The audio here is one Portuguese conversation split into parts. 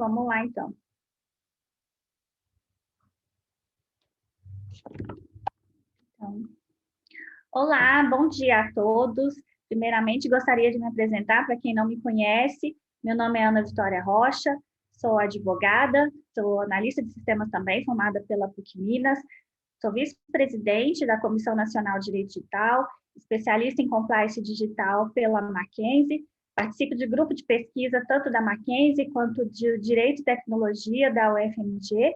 vamos lá então. Olá, bom dia a todos. Primeiramente, gostaria de me apresentar para quem não me conhece. Meu nome é Ana Vitória Rocha, sou advogada, sou analista de sistemas também, formada pela PUC Minas, sou vice-presidente da Comissão Nacional de Direito Digital, especialista em compliance digital pela Mackenzie, participo de grupo de pesquisa tanto da Mackenzie quanto de Direito e Tecnologia da UFMG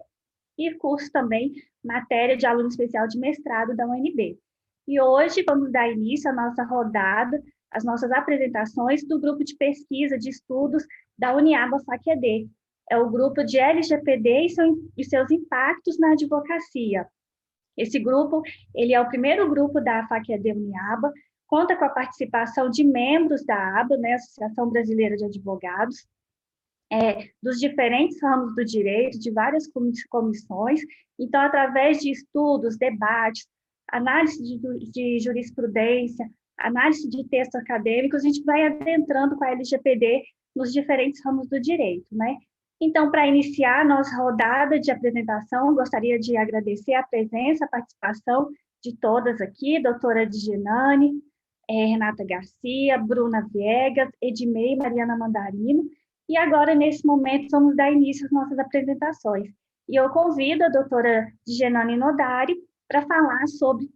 e curso também matéria de aluno especial de mestrado da UNB. E hoje vamos dar início à nossa rodada, às nossas apresentações do grupo de pesquisa de estudos da Uniaba FAC-ED. É o grupo de LGPD e seus impactos na advocacia. Esse grupo, ele é o primeiro grupo da FAC-ED Uniaba, conta com a participação de membros da ABA, né, Associação Brasileira de Advogados, dos diferentes ramos do direito, de várias comissões. Então, através de estudos, debates, análise de jurisprudência, análise de textos acadêmicos, a gente vai adentrando com a LGPD nos diferentes ramos do direito, né? Então, para iniciar a nossa rodada de apresentação, gostaria de agradecer a presença, a participação de todas aqui, doutora Digenane, Renata Garcia, Bruna Viegas, Edmei e Mariana Mandarino. E agora, nesse momento, vamos dar início às nossas apresentações. E eu convido a doutora Digenane Nodari para falar sobre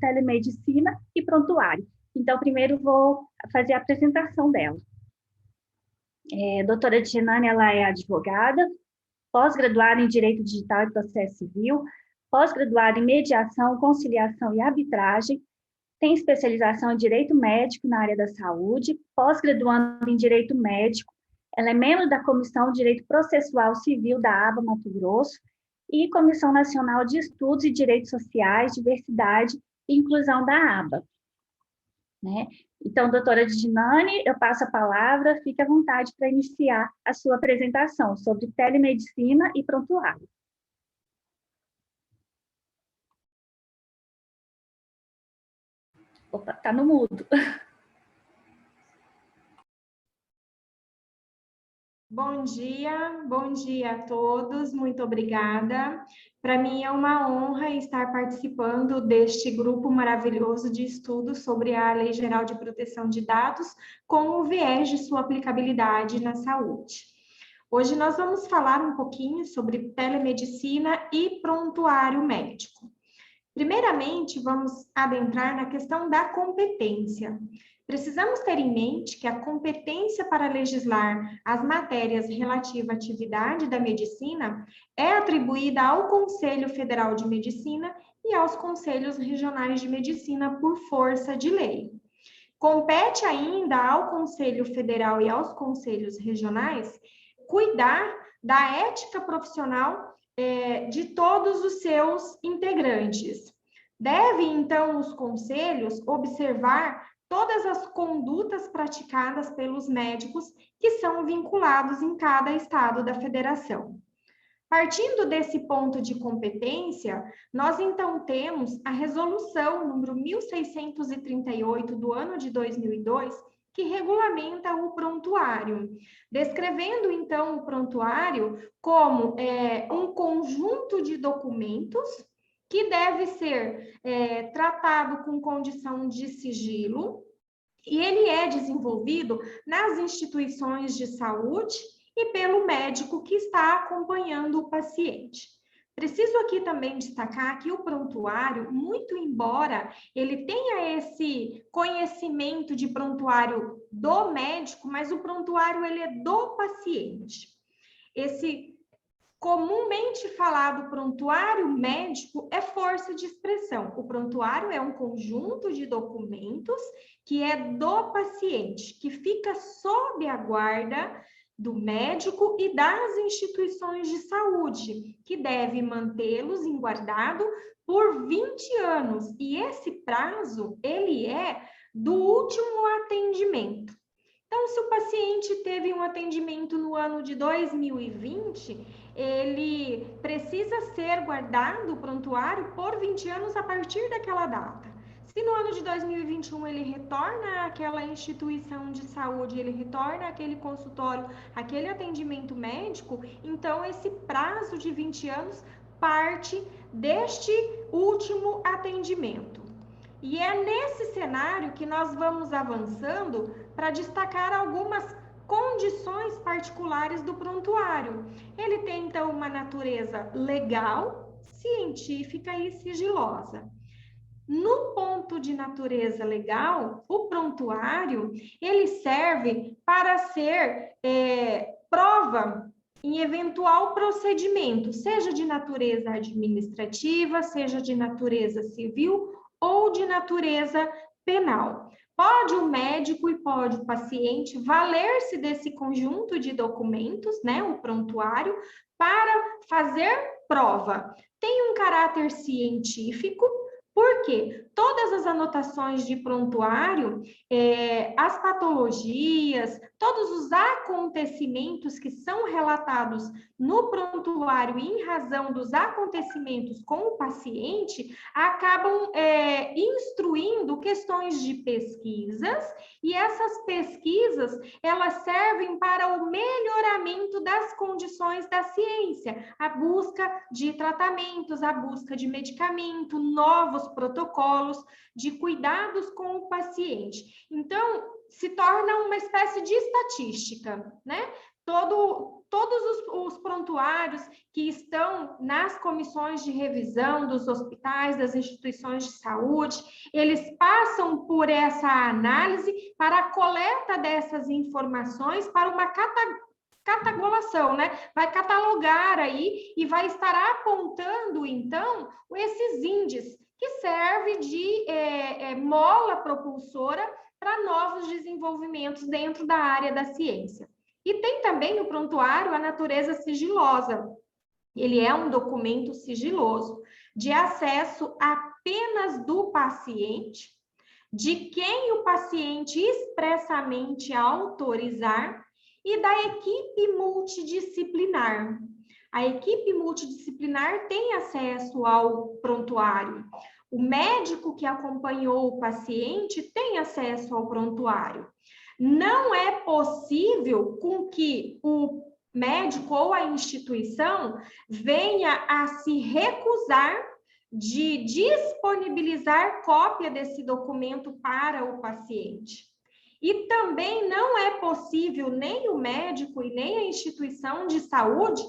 telemedicina e prontuário. Então, primeiro vou fazer a apresentação dela. Doutora Digenane, ela é advogada, pós-graduada em Direito Digital e Processo Civil, pós-graduada em Mediação, Conciliação e Arbitragem, tem especialização em Direito Médico na área da saúde, pós-graduando em Direito Médico. Ela é membro da Comissão de Direito Processual Civil da ABA Mato Grosso e Comissão Nacional de Estudos e Direitos Sociais, Diversidade e Inclusão da ABA. Né? Então, doutora Digenane, eu passo a palavra, fique à vontade para iniciar a sua apresentação sobre telemedicina e prontuário. Opa, está no mudo. Bom dia a todos, muito obrigada. Para mim é uma honra estar participando deste grupo maravilhoso de estudos sobre a Lei Geral de Proteção de Dados com o viés de sua aplicabilidade na saúde. Hoje nós vamos falar um pouquinho sobre telemedicina e prontuário médico. Primeiramente, vamos adentrar na questão da competência. Precisamos ter em mente que a competência para legislar as matérias relativas à atividade da medicina é atribuída ao Conselho Federal de Medicina e aos Conselhos Regionais de Medicina por força de lei. Compete ainda ao Conselho Federal e aos Conselhos Regionais cuidar da ética profissional de todos os seus integrantes. Devem, então, os conselhos observar todas as condutas praticadas pelos médicos que são vinculados em cada estado da federação. Partindo desse ponto de competência, nós então temos a resolução número 1638 do ano de 2002, que regulamenta o prontuário, descrevendo então o prontuário como um conjunto de documentos que deve ser tratado com condição de sigilo, e ele é desenvolvido nas instituições de saúde e pelo médico que está acompanhando o paciente. Preciso aqui também destacar que o prontuário, muito embora ele tenha esse conhecimento de prontuário do médico, mas o prontuário ele é do paciente. Esse comumente falado prontuário médico é força de expressão. O prontuário é um conjunto de documentos que é do paciente, que fica sob a guarda do médico e das instituições de saúde, que deve mantê-los em guardado por 20 anos. E esse prazo, ele é do último atendimento. Então, se o paciente teve um atendimento no ano de 2020, ele precisa ser guardado o prontuário por 20 anos a partir daquela data. Se no ano de 2021 ele retorna àquela instituição de saúde, ele retorna àquele consultório, aquele atendimento médico, então esse prazo de 20 anos parte deste último atendimento. E é nesse cenário que nós vamos avançando para destacar algumas condições particulares do prontuário. Ele tem, então, uma natureza legal, científica e sigilosa. No ponto de natureza legal, o prontuário, ele serve para ser prova em eventual procedimento, seja de natureza administrativa, seja de natureza civil ou de natureza penal. Pode o médico e pode o paciente valer-se desse conjunto de documentos, né, o prontuário, para fazer prova. Tem um caráter científico, porque todas as anotações de prontuário, as patologias, todos os acontecimentos que são relatados no prontuário em razão dos acontecimentos com o paciente, acabam instruindo questões de pesquisas, e essas pesquisas, elas servem para o melhoramento das condições da ciência, a busca de tratamentos, a busca de medicamento, novos protocolos de cuidados com o paciente. Então, se torna uma espécie de estatística, né? Todos os prontuários que estão nas comissões de revisão dos hospitais, das instituições de saúde, eles passam por essa análise para a coleta dessas informações para uma catalogação, né? Vai catalogar aí e vai estar apontando, então, esses índices, que serve de mola propulsora para novos desenvolvimentos dentro da área da ciência. E tem também o prontuário a natureza sigilosa. Ele é um documento sigiloso, de acesso apenas do paciente, de quem o paciente expressamente autorizar, e da equipe multidisciplinar. A equipe multidisciplinar tem acesso ao prontuário. O médico que acompanhou o paciente tem acesso ao prontuário. Não é possível com que o médico ou a instituição venha a se recusar de disponibilizar cópia desse documento para o paciente. E também não é possível nem o médico e nem a instituição de saúde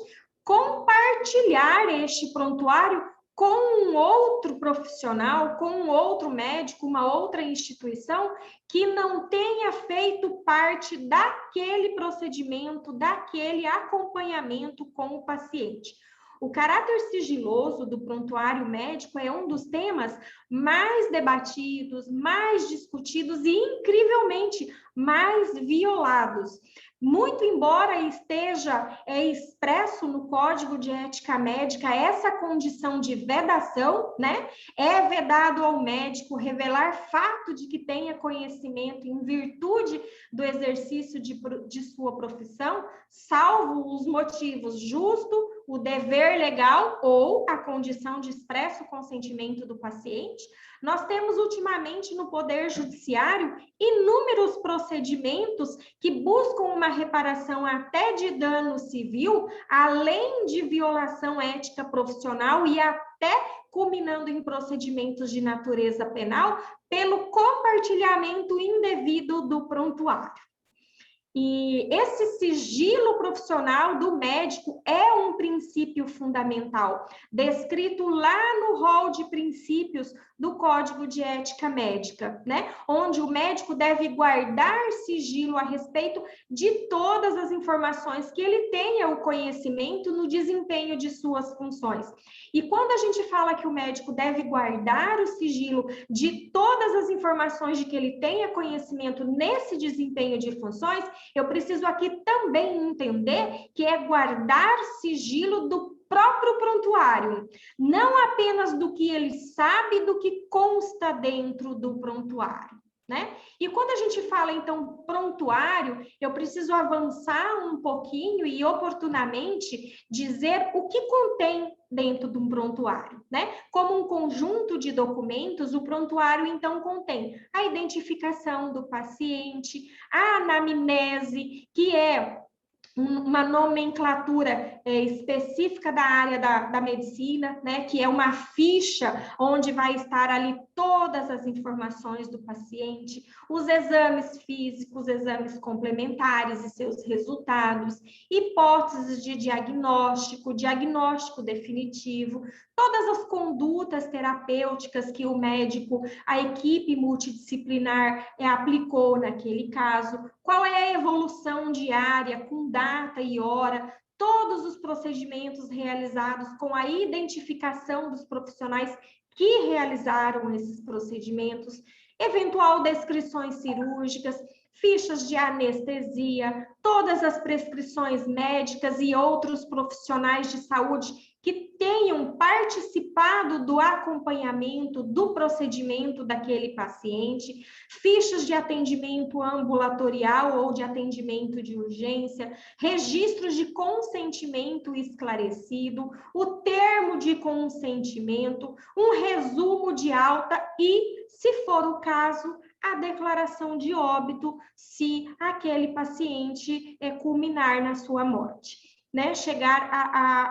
compartilhar este prontuário com um outro profissional, com um outro médico, uma outra instituição que não tenha feito parte daquele procedimento, daquele acompanhamento com o paciente. O caráter sigiloso do prontuário médico é um dos temas mais debatidos, mais discutidos e, incrivelmente, mais violados. Muito embora esteja expresso no Código de Ética Médica essa condição de vedação, né? É vedado ao médico revelar fato de que tenha conhecimento em virtude do exercício de sua profissão, salvo os motivos justo, o dever legal ou a condição de expresso consentimento do paciente. Nós temos ultimamente no Poder Judiciário inúmeros procedimentos que buscam uma reparação até de dano civil, além de violação ética profissional e até culminando em procedimentos de natureza penal, pelo compartilhamento indevido do prontuário. E esse sigilo profissional do médico é um princípio fundamental, descrito lá no rol de princípios do Código de Ética Médica, né? Onde o médico deve guardar sigilo a respeito de todas as informações que ele tenha o conhecimento no desempenho de suas funções. E quando a gente fala que o médico deve guardar o sigilo de todas as informações de que ele tenha conhecimento nesse desempenho de funções, eu preciso aqui também entender que é guardar sigilo do próprio prontuário, não apenas do que ele sabe, do que consta dentro do prontuário. né? E quando a gente fala, então, prontuário, eu preciso avançar um pouquinho e oportunamente dizer o que contém dentro de um prontuário, né? Como um conjunto de documentos, o prontuário, então, contém a identificação do paciente, a anamnese, que é uma nomenclatura específica da área da medicina, né, que é uma ficha onde vai estar ali todas as informações do paciente, os exames físicos, exames complementares e seus resultados, hipóteses de diagnóstico, diagnóstico definitivo, todas as condutas terapêuticas que o médico, a equipe multidisciplinar aplicou naquele caso, qual é a evolução diária, com data e hora, todos os procedimentos realizados com a identificação dos profissionais que realizaram esses procedimentos, eventual descrições cirúrgicas, fichas de anestesia, todas as prescrições médicas e outros profissionais de saúde que tenham participado do acompanhamento do procedimento daquele paciente, fichas de atendimento ambulatorial ou de atendimento de urgência, registros de consentimento esclarecido, o termo de consentimento, um resumo de alta e, se for o caso, a declaração de óbito, se aquele paciente culminar na sua morte. Né, chegar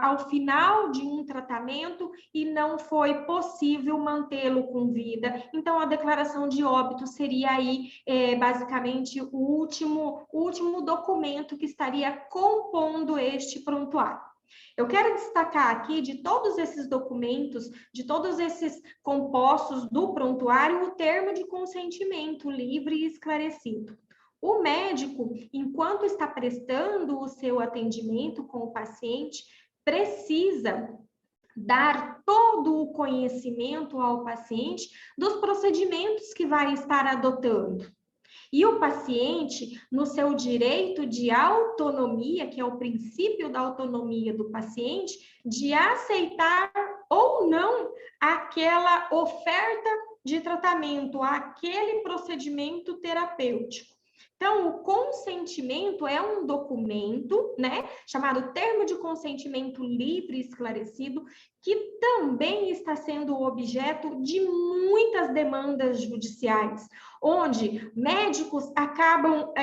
ao final de um tratamento e não foi possível mantê-lo com vida. Então, a declaração de óbito seria aí, basicamente, o último documento que estaria compondo este prontuário. Eu quero destacar aqui, de todos esses documentos, de todos esses compostos do prontuário, o termo de consentimento livre e esclarecido. O médico, enquanto está prestando o seu atendimento com o paciente, precisa dar todo o conhecimento ao paciente dos procedimentos que vai estar adotando. E o paciente, no seu direito de autonomia, que é o princípio da autonomia do paciente, de aceitar ou não aquela oferta de tratamento, aquele procedimento terapêutico. Então, o consentimento é um documento, né, chamado Termo de Consentimento Livre e Esclarecido, que também está sendo objeto de muitas demandas judiciais, onde médicos acabam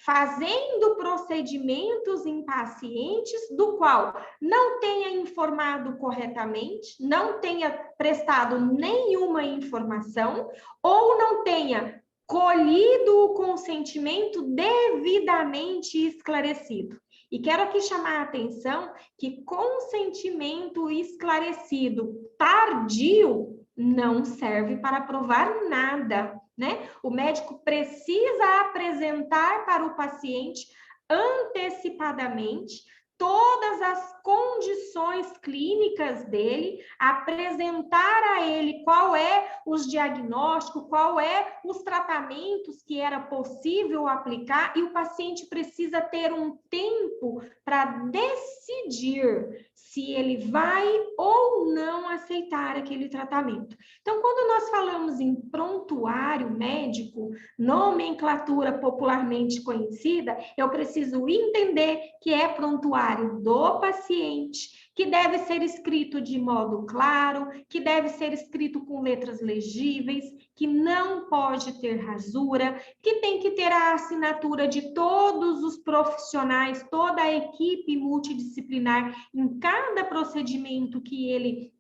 fazendo procedimentos em pacientes do qual não tenha informado corretamente, não tenha prestado nenhuma informação ou não tenha colhido o consentimento devidamente esclarecido. E quero aqui chamar a atenção que consentimento esclarecido tardio não serve para provar nada, né? O médico precisa apresentar para o paciente antecipadamente todas as condições clínicas dele, apresentar a ele qual é os diagnósticos, qual é os tratamentos que era possível aplicar, e o paciente precisa ter um tempo para decidir se ele vai ou não aceitar aquele tratamento. Então, quando nós falamos em prontuário médico, nomenclatura popularmente conhecida, eu preciso entender que é prontuário do paciente, que deve ser escrito de modo claro, que deve ser escrito com letras legíveis, que não pode ter rasura, que tem que ter a assinatura de todos os profissionais, toda a equipe multidisciplinar em cada procedimento que ele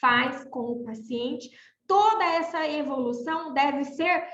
faz com o paciente. Toda essa evolução deve ser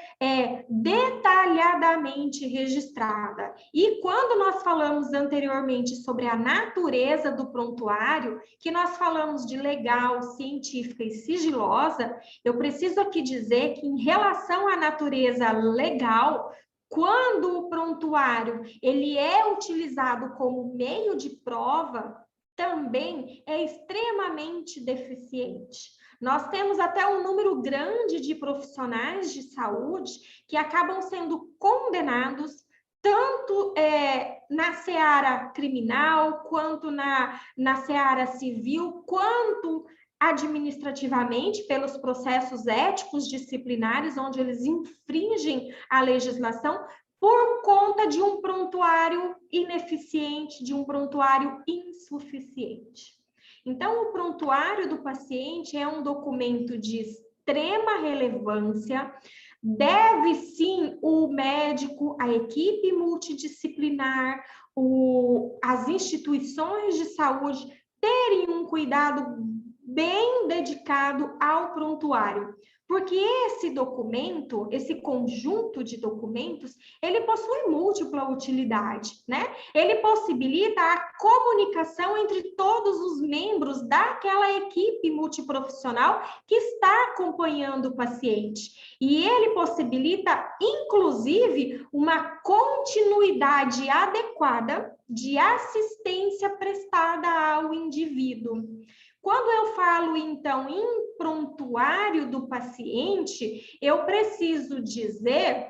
detalhadamente registrada. E quando nós falamos anteriormente sobre a natureza do prontuário, que nós falamos de legal, científica e sigilosa, eu preciso aqui dizer que, em relação à natureza legal, quando o prontuário ele é utilizado como meio de prova, também é extremamente deficiente. Nós temos até um número grande de profissionais de saúde que acabam sendo condenados tanto na seara criminal, quanto na seara civil, quanto administrativamente pelos processos éticos disciplinares, onde eles infringem a legislação por conta de um prontuário ineficiente, de um prontuário insuficiente. Então, o prontuário do paciente é um documento de extrema relevância. Deve sim o médico, a equipe multidisciplinar, as instituições de saúde terem um cuidado bem dedicado ao prontuário, porque esse documento, esse conjunto de documentos, ele possui múltipla utilidade, né? Ele possibilita a comunicação entre todos os membros daquela equipe multiprofissional que está acompanhando o paciente. E ele possibilita, inclusive, uma continuidade adequada de assistência prestada ao indivíduo. Quando eu falo, então, em prontuário do paciente, eu preciso dizer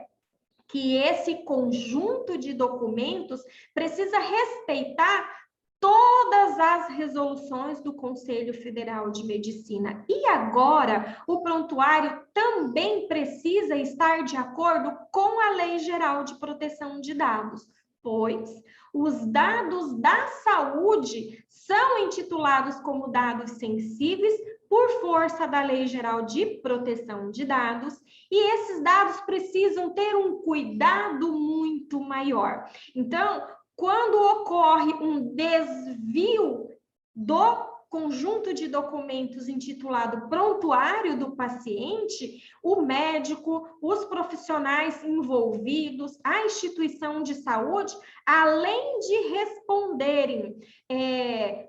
que esse conjunto de documentos precisa respeitar todas as resoluções do Conselho Federal de Medicina. E agora, o prontuário também precisa estar de acordo com a Lei Geral de Proteção de Dados, pois os dados da saúde são intitulados como dados sensíveis por força da Lei Geral de Proteção de Dados, e esses dados precisam ter um cuidado muito maior. Então, quando ocorre um desvio do conjunto de documentos intitulado prontuário do paciente, o médico, os profissionais envolvidos, a instituição de saúde, além de responderem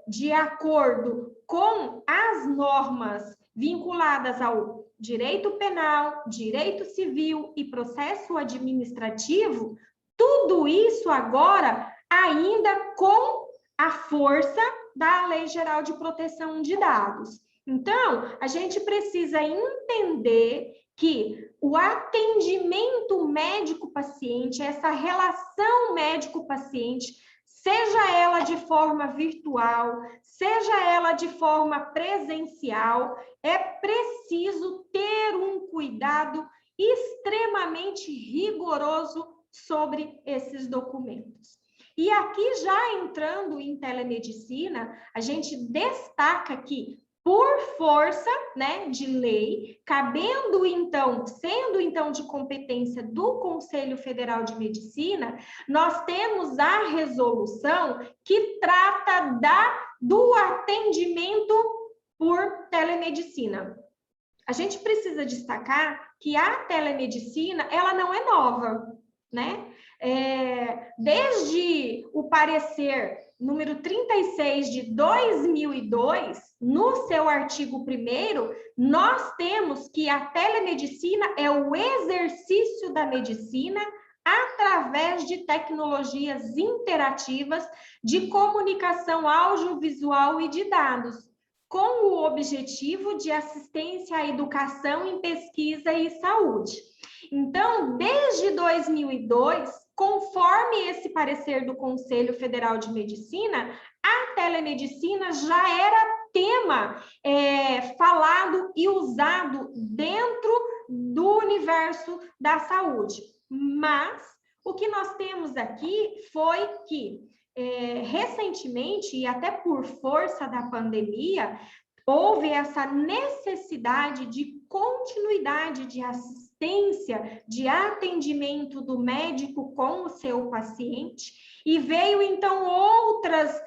de acordo com as normas vinculadas ao direito penal, direito civil e processo administrativo, tudo isso agora ainda com a força da Lei Geral de Proteção de Dados. Então, a gente precisa entender que o atendimento médico-paciente, essa relação médico-paciente, seja ela de forma virtual, seja ela de forma presencial, é preciso ter um cuidado extremamente rigoroso sobre esses documentos. E aqui, já entrando em telemedicina, a gente destaca que, por força, né, de lei, cabendo então, sendo então de competência do Conselho Federal de Medicina, nós temos a resolução que trata do atendimento por telemedicina. A gente precisa destacar que a telemedicina, ela não é nova, né? Desde o parecer número 36 de 2002, no seu artigo 1º, nós temos que a telemedicina é o exercício da medicina através de tecnologias interativas de comunicação audiovisual e de dados, com o objetivo de assistência à educação em pesquisa e saúde. Então, desde 2002, conforme esse parecer do Conselho Federal de Medicina, a telemedicina já era tema falado e usado dentro do universo da saúde. Mas o que nós temos aqui foi que, recentemente, e até por força da pandemia, houve essa necessidade de continuidade de assistência, de atendimento do médico com o seu paciente, e veio então outras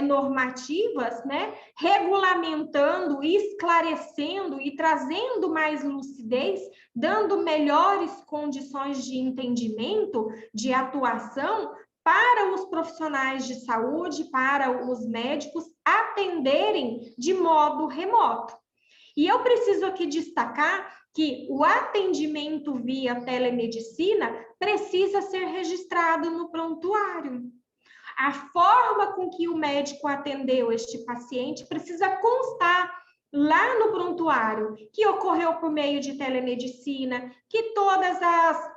normativas, né, regulamentando, esclarecendo e trazendo mais lucidez, dando melhores condições de entendimento, de atuação para os profissionais de saúde, para os médicos atenderem de modo remoto. E eu preciso aqui destacar que o atendimento via telemedicina precisa ser registrado no prontuário. A forma com que o médico atendeu este paciente precisa constar lá no prontuário, que ocorreu por meio de telemedicina, que todas as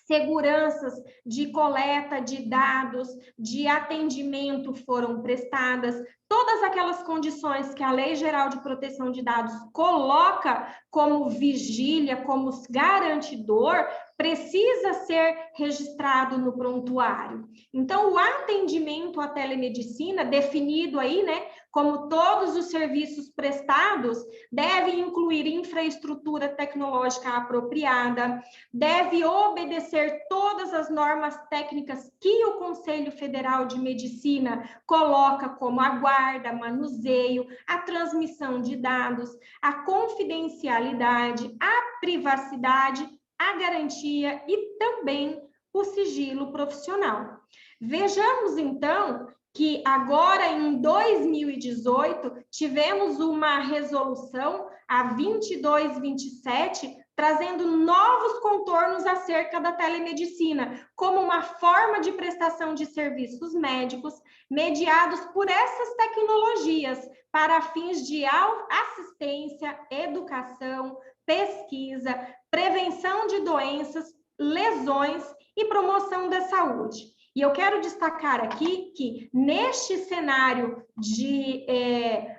seguranças de coleta de dados, de atendimento foram prestadas, todas aquelas condições que a Lei Geral de Proteção de Dados coloca como vigília, como garantidor, precisa ser registrado no prontuário. Então, o atendimento à telemedicina, definido aí, né, como todos os serviços prestados, deve incluir infraestrutura tecnológica apropriada, deve obedecer todas as normas técnicas que o Conselho Federal de Medicina coloca como a guarda, manuseio, a transmissão de dados, a confidencialidade, a privacidade, a garantia e também o sigilo profissional. Vejamos, então, que agora, em 2018, tivemos uma resolução, a 2227, trazendo novos contornos acerca da telemedicina, como uma forma de prestação de serviços médicos mediados por essas tecnologias para fins de assistência, educação, pesquisa, prevenção de doenças, lesões e promoção da saúde. E eu quero destacar aqui que, neste cenário de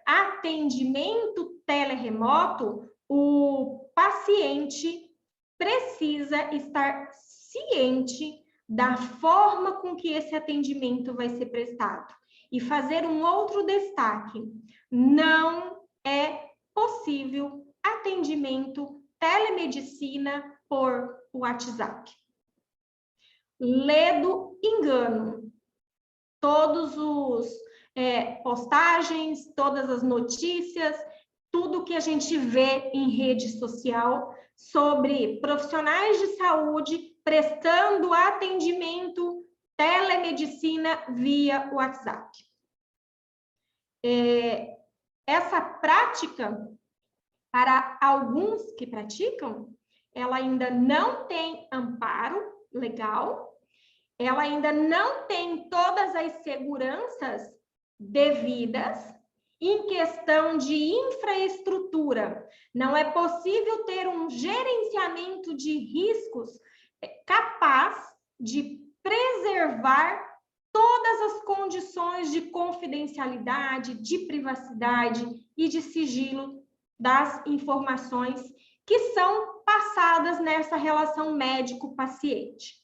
atendimento teleremoto, o paciente precisa estar ciente da forma com que esse atendimento vai ser prestado. E fazer um outro destaque: não é possível atendimento telemedicina por WhatsApp. Ledo engano. Todos os postagens, todas as notícias, tudo que a gente vê em rede social sobre profissionais de saúde prestando atendimento telemedicina via WhatsApp. Essa prática, para alguns que praticam, ela ainda não tem amparo legal, ela ainda não tem todas as seguranças devidas em questão de infraestrutura. Não é possível ter um gerenciamento de riscos capaz de preservar todas as condições de confidencialidade, de privacidade e de sigilo das informações que são passadas nessa relação médico-paciente.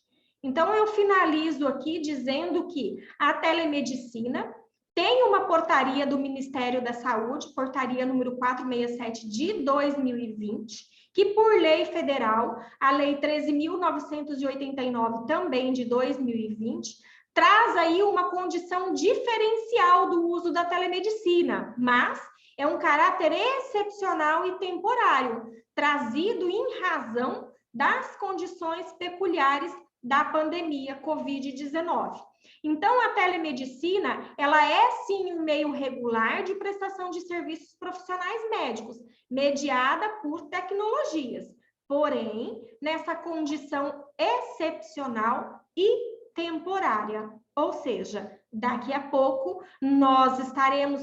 Então, eu finalizo aqui dizendo que a telemedicina tem uma portaria do Ministério da Saúde, portaria número 467 de 2020, que por lei federal, a lei 13.989 também de 2020, traz aí uma condição diferencial do uso da telemedicina, mas é um caráter excepcional e temporário, trazido em razão das condições peculiares da pandemia Covid-19. Então, a telemedicina, ela é sim um meio regular de prestação de serviços profissionais médicos, mediada por tecnologias, porém, nessa condição excepcional e temporária, ou seja, daqui a pouco nós estaremos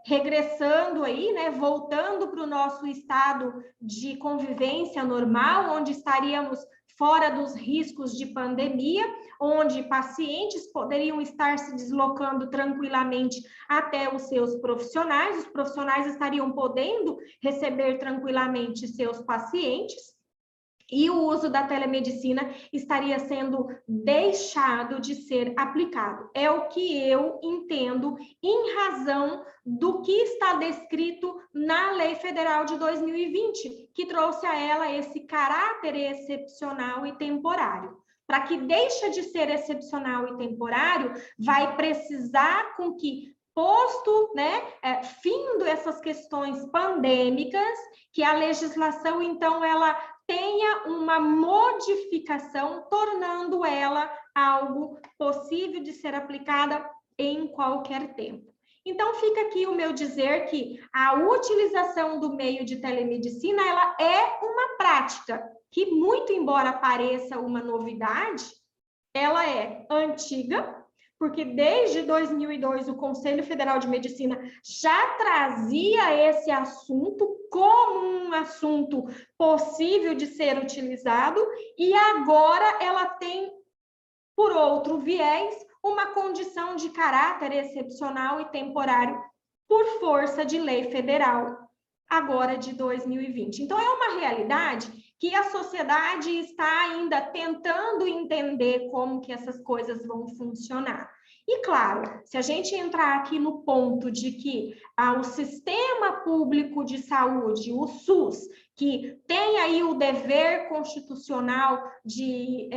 regressando aí, né, voltando para o nosso estado de convivência normal, onde estaríamos fora dos riscos de pandemia, onde pacientes poderiam estar se deslocando tranquilamente até os seus profissionais, os profissionais estariam podendo receber tranquilamente seus pacientes, e o uso da telemedicina estaria sendo deixado de ser aplicado. É o que eu entendo em razão do que está descrito na Lei Federal de 2020, que trouxe a ela esse caráter excepcional e temporário. Para que deixe de ser excepcional e temporário, vai precisar com que, posto, né, findo essas questões pandêmicas, que a legislação, então, ela tenha uma modificação, tornando ela algo possível de ser aplicada em qualquer tempo. Então, fica aqui o meu dizer que a utilização do meio de telemedicina, ela é uma prática que, muito embora pareça uma novidade, ela é antiga, porque desde 2002 o Conselho Federal de Medicina já trazia esse assunto como um assunto possível de ser utilizado, e agora ela tem, por outro viés, uma condição de caráter excepcional e temporário por força de lei federal, agora de 2020. Então, é uma realidade que a sociedade está ainda tentando entender como que essas coisas vão funcionar. E, claro, se a gente entrar aqui no ponto de que o sistema público de saúde, o SUS, que tem aí o dever constitucional de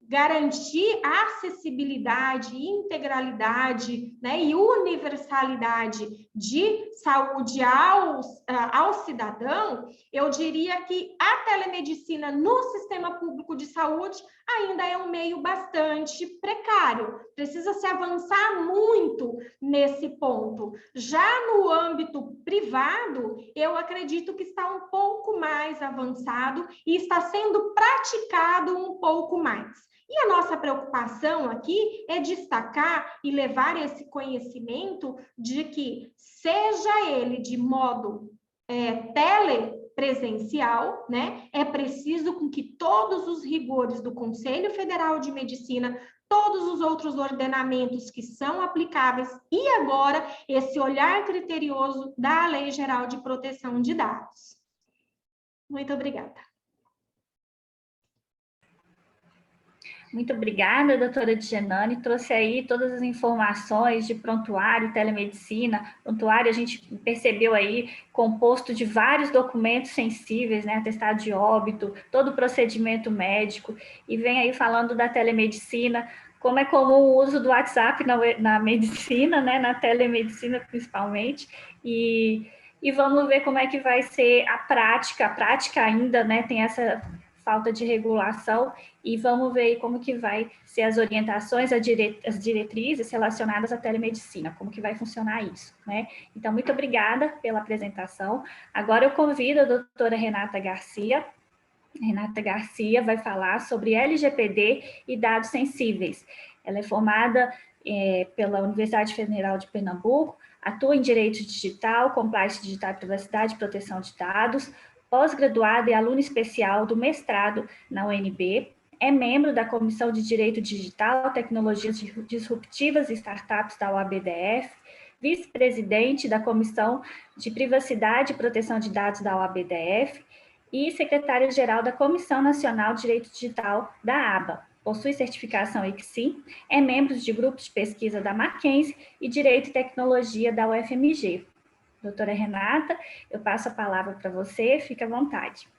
garantir acessibilidade, integralidade, né, e universalidade de saúde ao cidadão, eu diria que a telemedicina no sistema público de saúde ainda é um meio bastante precário. Precisa se avançar muito nesse ponto. Já no âmbito privado, eu acredito que está um pouco mais avançado e está sendo praticado um pouco mais. E a nossa preocupação aqui é destacar e levar esse conhecimento de que, seja ele de modo telepresencial, né, é preciso com que todos os rigores do Conselho Federal de Medicina, todos os outros ordenamentos que são aplicáveis, e agora esse olhar criterioso da Lei Geral de Proteção de Dados. Muito obrigada. Muito obrigada, doutora Djanane, trouxe aí todas as informações de prontuário, telemedicina. Prontuário, a gente percebeu aí, composto de vários documentos sensíveis, né, atestado de óbito, todo o procedimento médico, e vem aí falando da telemedicina, como é comum o uso do WhatsApp na medicina, né, na telemedicina principalmente, e vamos ver como é que vai ser a prática ainda, né, tem essa falta de regulação, e vamos ver como que vai ser as orientações, as diretrizes relacionadas à telemedicina, como que vai funcionar isso, né? Então, muito obrigada pela apresentação. Agora eu convido a doutora Renata Garcia. Renata Garcia vai falar sobre LGPD e dados sensíveis. Ela é formada pela Universidade Federal de Pernambuco, atua em Direito Digital, Compliance Digital e Privacidade e Proteção de Dados, pós-graduada e aluna especial do mestrado na UNB, é membro da Comissão de Direito Digital, Tecnologias Disruptivas e Startups da UABDF, vice-presidente da Comissão de Privacidade e Proteção de Dados da UABDF e secretária-geral da Comissão Nacional de Direito Digital da ABA. Possui certificação ICSI, é membro de grupos de pesquisa da Mackenzie e Direito e Tecnologia da UFMG. Doutora Renata, eu passo a palavra para você, fique à vontade.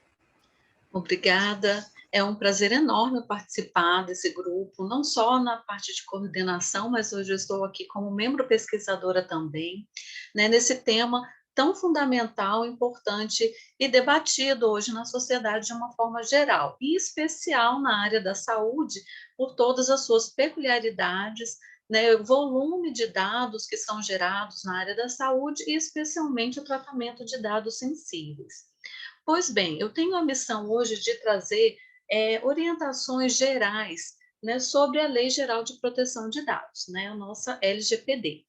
Obrigada, é um prazer enorme participar desse grupo, não só na parte de coordenação, mas hoje eu estou aqui como membro pesquisadora também, né, nesse tema tão fundamental, importante e debatido hoje na sociedade de uma forma geral, em especial na área da saúde, por todas as suas peculiaridades, né, o volume de dados que são gerados na área da saúde e especialmente o tratamento de dados sensíveis. Pois bem, eu tenho a missão hoje de trazer orientações gerais, né, sobre a Lei Geral de Proteção de Dados, né, a nossa LGPD.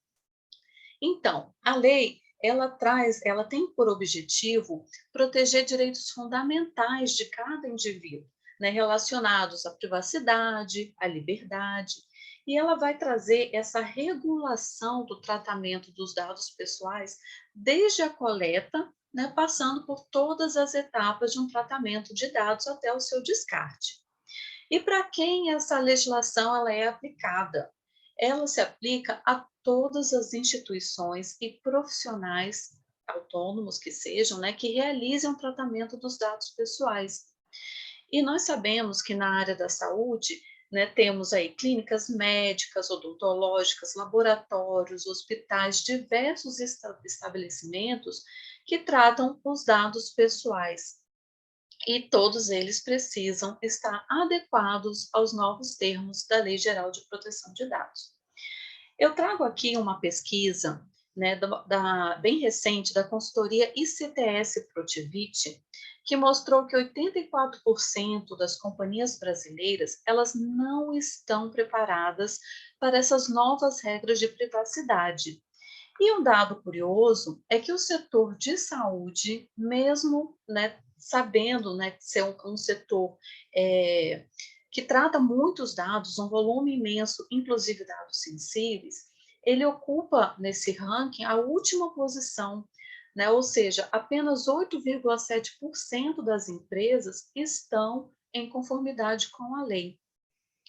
Então, a lei, ela tem por objetivo proteger direitos fundamentais de cada indivíduo, né, relacionados à privacidade, à liberdade, e ela vai trazer essa regulação do tratamento dos dados pessoais desde a coleta, né, passando por todas as etapas de um tratamento de dados até o seu descarte. E para quem essa legislação ela é aplicada? Ela se aplica a todas as instituições e profissionais autônomos que sejam, né, que realizem o tratamento dos dados pessoais. E nós sabemos que na área da saúde, né, temos aí clínicas médicas, odontológicas, laboratórios, hospitais, diversos estabelecimentos que tratam os dados pessoais. E todos eles precisam estar adequados aos novos termos da Lei Geral de Proteção de Dados. Eu trago aqui uma pesquisa né, bem recente da consultoria ICTS Protiviti, que mostrou que 84% das companhias brasileiras elas não estão preparadas para essas novas regras de privacidade. E um dado curioso é que o setor de saúde, mesmo, né, sabendo, né, ser um setor que trata muitos dados, um volume imenso, inclusive dados sensíveis, ele ocupa nesse ranking a última posição, né? Ou seja, apenas 8,7% das empresas estão em conformidade com a lei.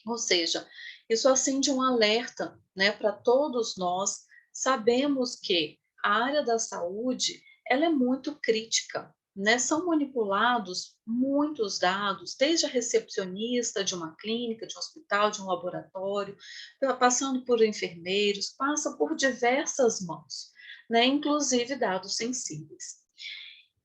Ou seja, isso acende um alerta, né, para todos nós. Sabemos que a área da saúde ela é muito crítica, né? São manipulados muitos dados, desde a recepcionista de uma clínica, de um hospital, de um laboratório, passando por enfermeiros, passa por diversas mãos, né? Inclusive dados sensíveis.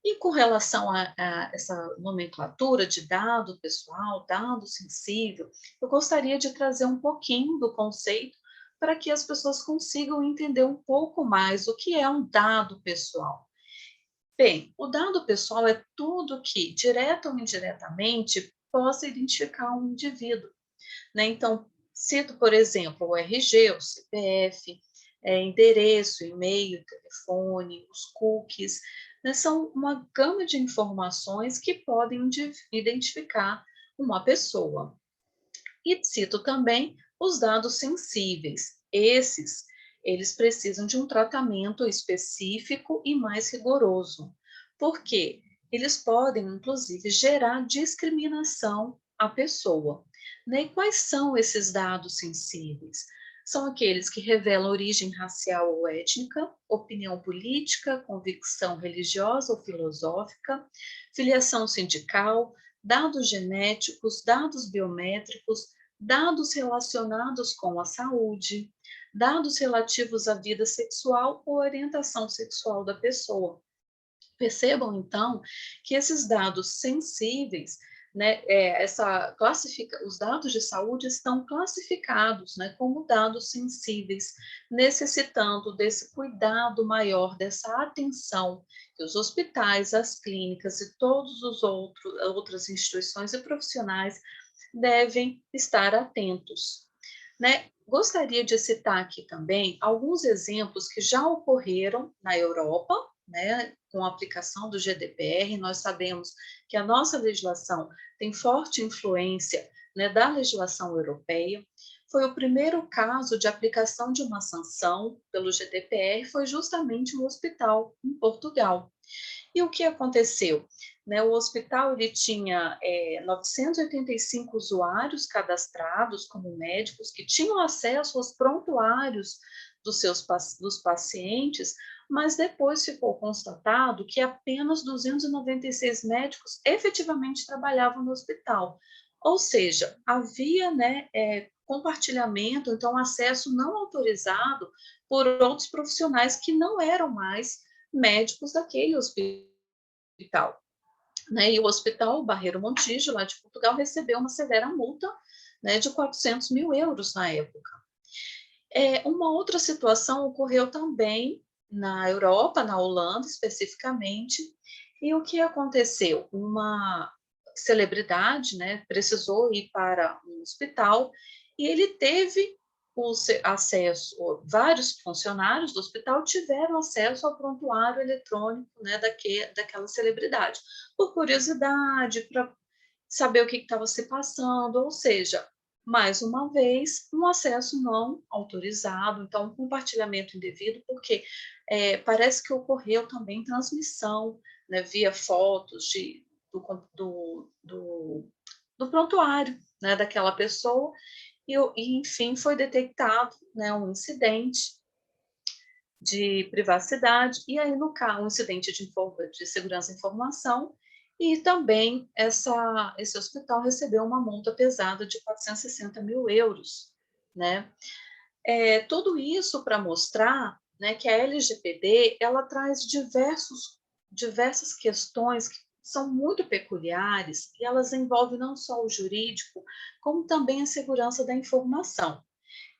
E com relação a essa nomenclatura de dado pessoal, dado sensível, eu gostaria de trazer um pouquinho do conceito para que as pessoas consigam entender um pouco mais o que é um dado pessoal. Bem, o dado pessoal é tudo que, direta ou indiretamente, possa identificar um indivíduo, né? Então, cito, por exemplo, o RG, o CPF, endereço, e-mail, telefone, os cookies, né? São uma gama de informações que podem identificar uma pessoa. E cito também os dados sensíveis. Eles precisam de um tratamento específico e mais rigoroso, porque eles podem, inclusive, gerar discriminação à pessoa. Né? E quais são esses dados sensíveis? São aqueles que revelam origem racial ou étnica, opinião política, convicção religiosa ou filosófica, filiação sindical, dados genéticos, dados biométricos, dados relacionados com a saúde, dados relativos à vida sexual ou orientação sexual da pessoa. Percebam, então, que esses dados sensíveis, né, os dados de saúde estão classificados, né, como dados sensíveis, necessitando desse cuidado maior, dessa atenção que os hospitais, as clínicas e todos os outras instituições e profissionais devem estar atentos, né? Gostaria de citar aqui também alguns exemplos que já ocorreram na Europa, né, com a aplicação do GDPR. Nós sabemos que a nossa legislação tem forte influência, né, da legislação europeia. Foi o primeiro caso de aplicação de uma sanção pelo GDPR, foi justamente um hospital em Portugal. E o que aconteceu? Né, o hospital ele tinha 985 usuários cadastrados como médicos que tinham acesso aos prontuários dos pacientes, mas depois ficou constatado que apenas 296 médicos efetivamente trabalhavam no hospital. Ou seja, havia, né, compartilhamento, então acesso não autorizado por outros profissionais que não eram mais médicos daquele hospital. Né? E o Hospital Barreiro Montijo, lá de Portugal, recebeu uma severa multa, né, de 400 mil euros na época. Uma outra situação ocorreu também na Europa, na Holanda especificamente, e o que aconteceu? Uma celebridade, né, precisou ir para um hospital e ele teve o acesso, vários funcionários do hospital tiveram acesso ao prontuário eletrônico, né, daquela celebridade, por curiosidade, para saber o que estava se passando, ou seja, mais uma vez, um acesso não autorizado, então um compartilhamento indevido, porque parece que ocorreu também transmissão, né, via fotos do prontuário, né, daquela pessoa, e, enfim, foi detectado, né, um incidente de privacidade, e aí, no caso, um incidente de segurança da informação, e também esse hospital recebeu uma multa pesada de 460 mil euros, né? Tudo isso para mostrar, né, que a LGPD ela traz diversas questões que são muito peculiares e elas envolvem não só o jurídico, como também a segurança da informação.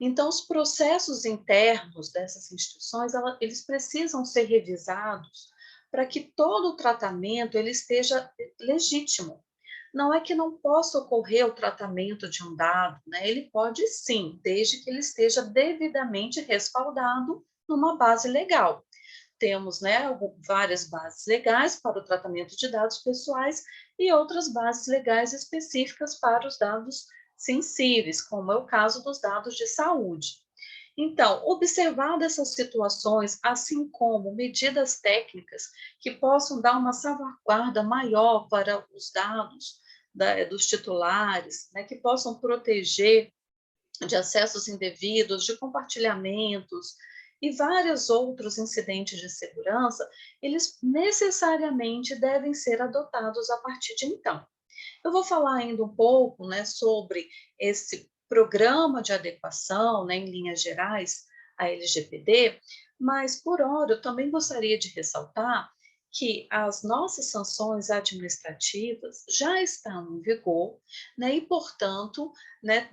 Então, os processos internos dessas instituições, eles precisam ser revisados para que todo o tratamento ele esteja legítimo. Não é que não possa ocorrer o tratamento de um dado, né? Ele pode sim, desde que ele esteja devidamente respaldado numa base legal. Temos, né, várias bases legais para o tratamento de dados pessoais e outras bases legais específicas para os dados sensíveis, como é o caso dos dados de saúde. Então, observar essas situações, assim como medidas técnicas que possam dar uma salvaguarda maior para os dados dos titulares, né, que possam proteger de acessos indevidos, de compartilhamentos e vários outros incidentes de segurança, eles necessariamente devem ser adotados a partir de então. Eu vou falar ainda um pouco, né, sobre esse programa de adequação, né, em linhas gerais, a LGPD, mas por hora eu também gostaria de ressaltar que as nossas sanções administrativas já estão em vigor, né, e, portanto, né,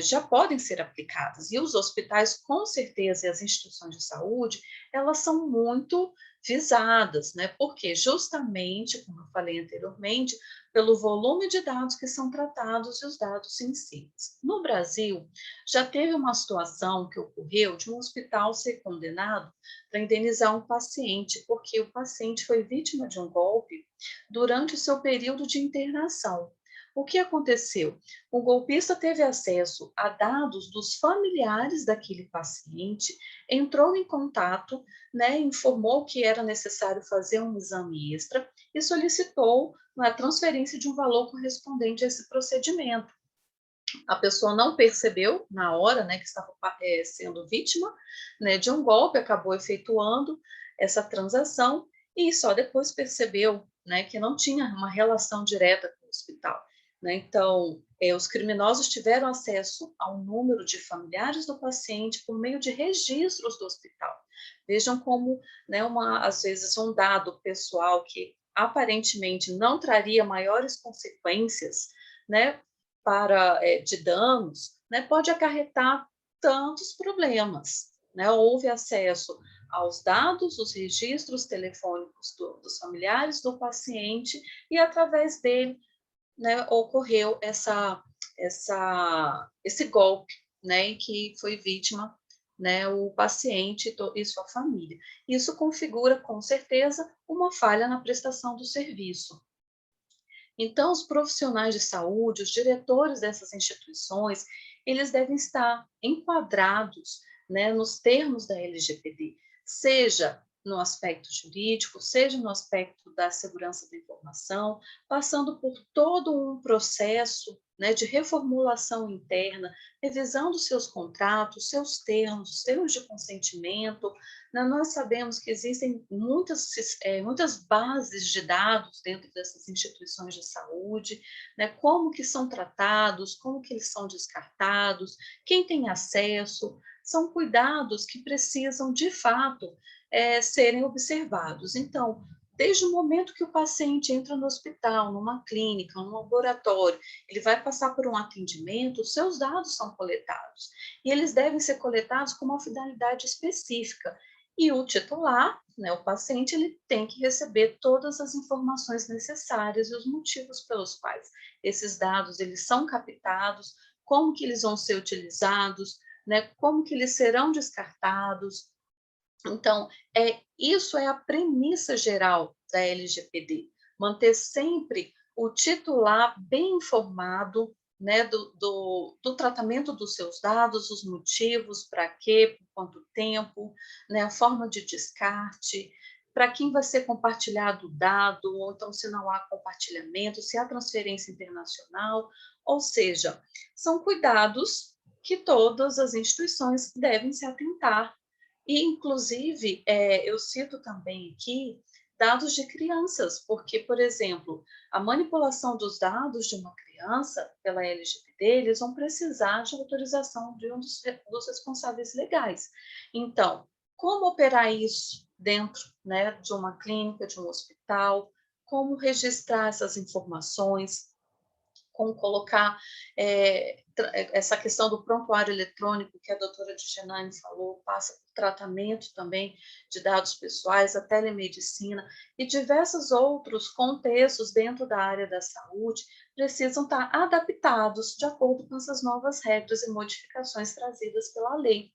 já podem ser aplicadas. E os hospitais, com certeza, e as instituições de saúde, elas são muito visadas, né? Porque justamente, como eu falei anteriormente, pelo volume de dados que são tratados e os dados sensíveis. No Brasil, já teve uma situação que ocorreu de um hospital ser condenado para indenizar um paciente, porque o paciente foi vítima de um golpe durante o seu período de internação. O que aconteceu? O golpista teve acesso a dados dos familiares daquele paciente, entrou em contato, né, informou que era necessário fazer um exame extra e solicitou a transferência de um valor correspondente a esse procedimento. A pessoa não percebeu na hora, né, que estava sendo vítima, né, de um golpe, acabou efetuando essa transação e só depois percebeu, né, que não tinha uma relação direta com o hospital. Né? Então, os criminosos tiveram acesso ao número de familiares do paciente por meio de registros do hospital. Vejam como, né, às vezes, um dado pessoal que aparentemente não traria maiores consequências, né, de danos, né, pode acarretar tantos problemas. Né? Houve acesso aos dados, os registros telefônicos dos familiares do paciente e, através dele, né, ocorreu esse golpe, né, em que foi vítima, né, o paciente e sua família. Isso configura, com certeza, uma falha na prestação do serviço. Então, os profissionais de saúde, os diretores dessas instituições, eles devem estar enquadrados, né, nos termos da LGPD, seja no aspecto jurídico, seja no aspecto da segurança da informação, passando por todo um processo, né, de reformulação interna, revisando seus contratos, seus termos de consentimento. Nós sabemos que existem muitas bases de dados dentro dessas instituições de saúde, né, como que são tratados, como que eles são descartados, quem tem acesso, são cuidados que precisam, de fato, serem observados. Então, desde o momento que o paciente entra no hospital, numa clínica, num laboratório, ele vai passar por um atendimento, os seus dados são coletados. E eles devem ser coletados com uma finalidade específica. E o titular, né, o paciente, ele tem que receber todas as informações necessárias e os motivos pelos quais esses dados eles são captados, como que eles vão ser utilizados, né, como que eles serão descartados. Então, isso é a premissa geral da LGPD, manter sempre o titular bem informado, né, do tratamento dos seus dados, os motivos, para quê, por quanto tempo, né, a forma de descarte, para quem vai ser compartilhado o dado, ou então se não há compartilhamento, se há transferência internacional, ou seja, são cuidados que todas as instituições devem se atentar. E, inclusive, eu cito também aqui dados de crianças, porque, por exemplo, a manipulação dos dados de uma criança pela LGPD, eles vão precisar de autorização de um dos responsáveis legais. Então, como operar isso dentro, né, de uma clínica, de um hospital, como registrar essas informações, como colocar essa questão do prontuário eletrônico que a doutora Digenane falou, passa por tratamento também de dados pessoais, a telemedicina e diversos outros contextos dentro da área da saúde precisam estar adaptados de acordo com essas novas regras e modificações trazidas pela lei,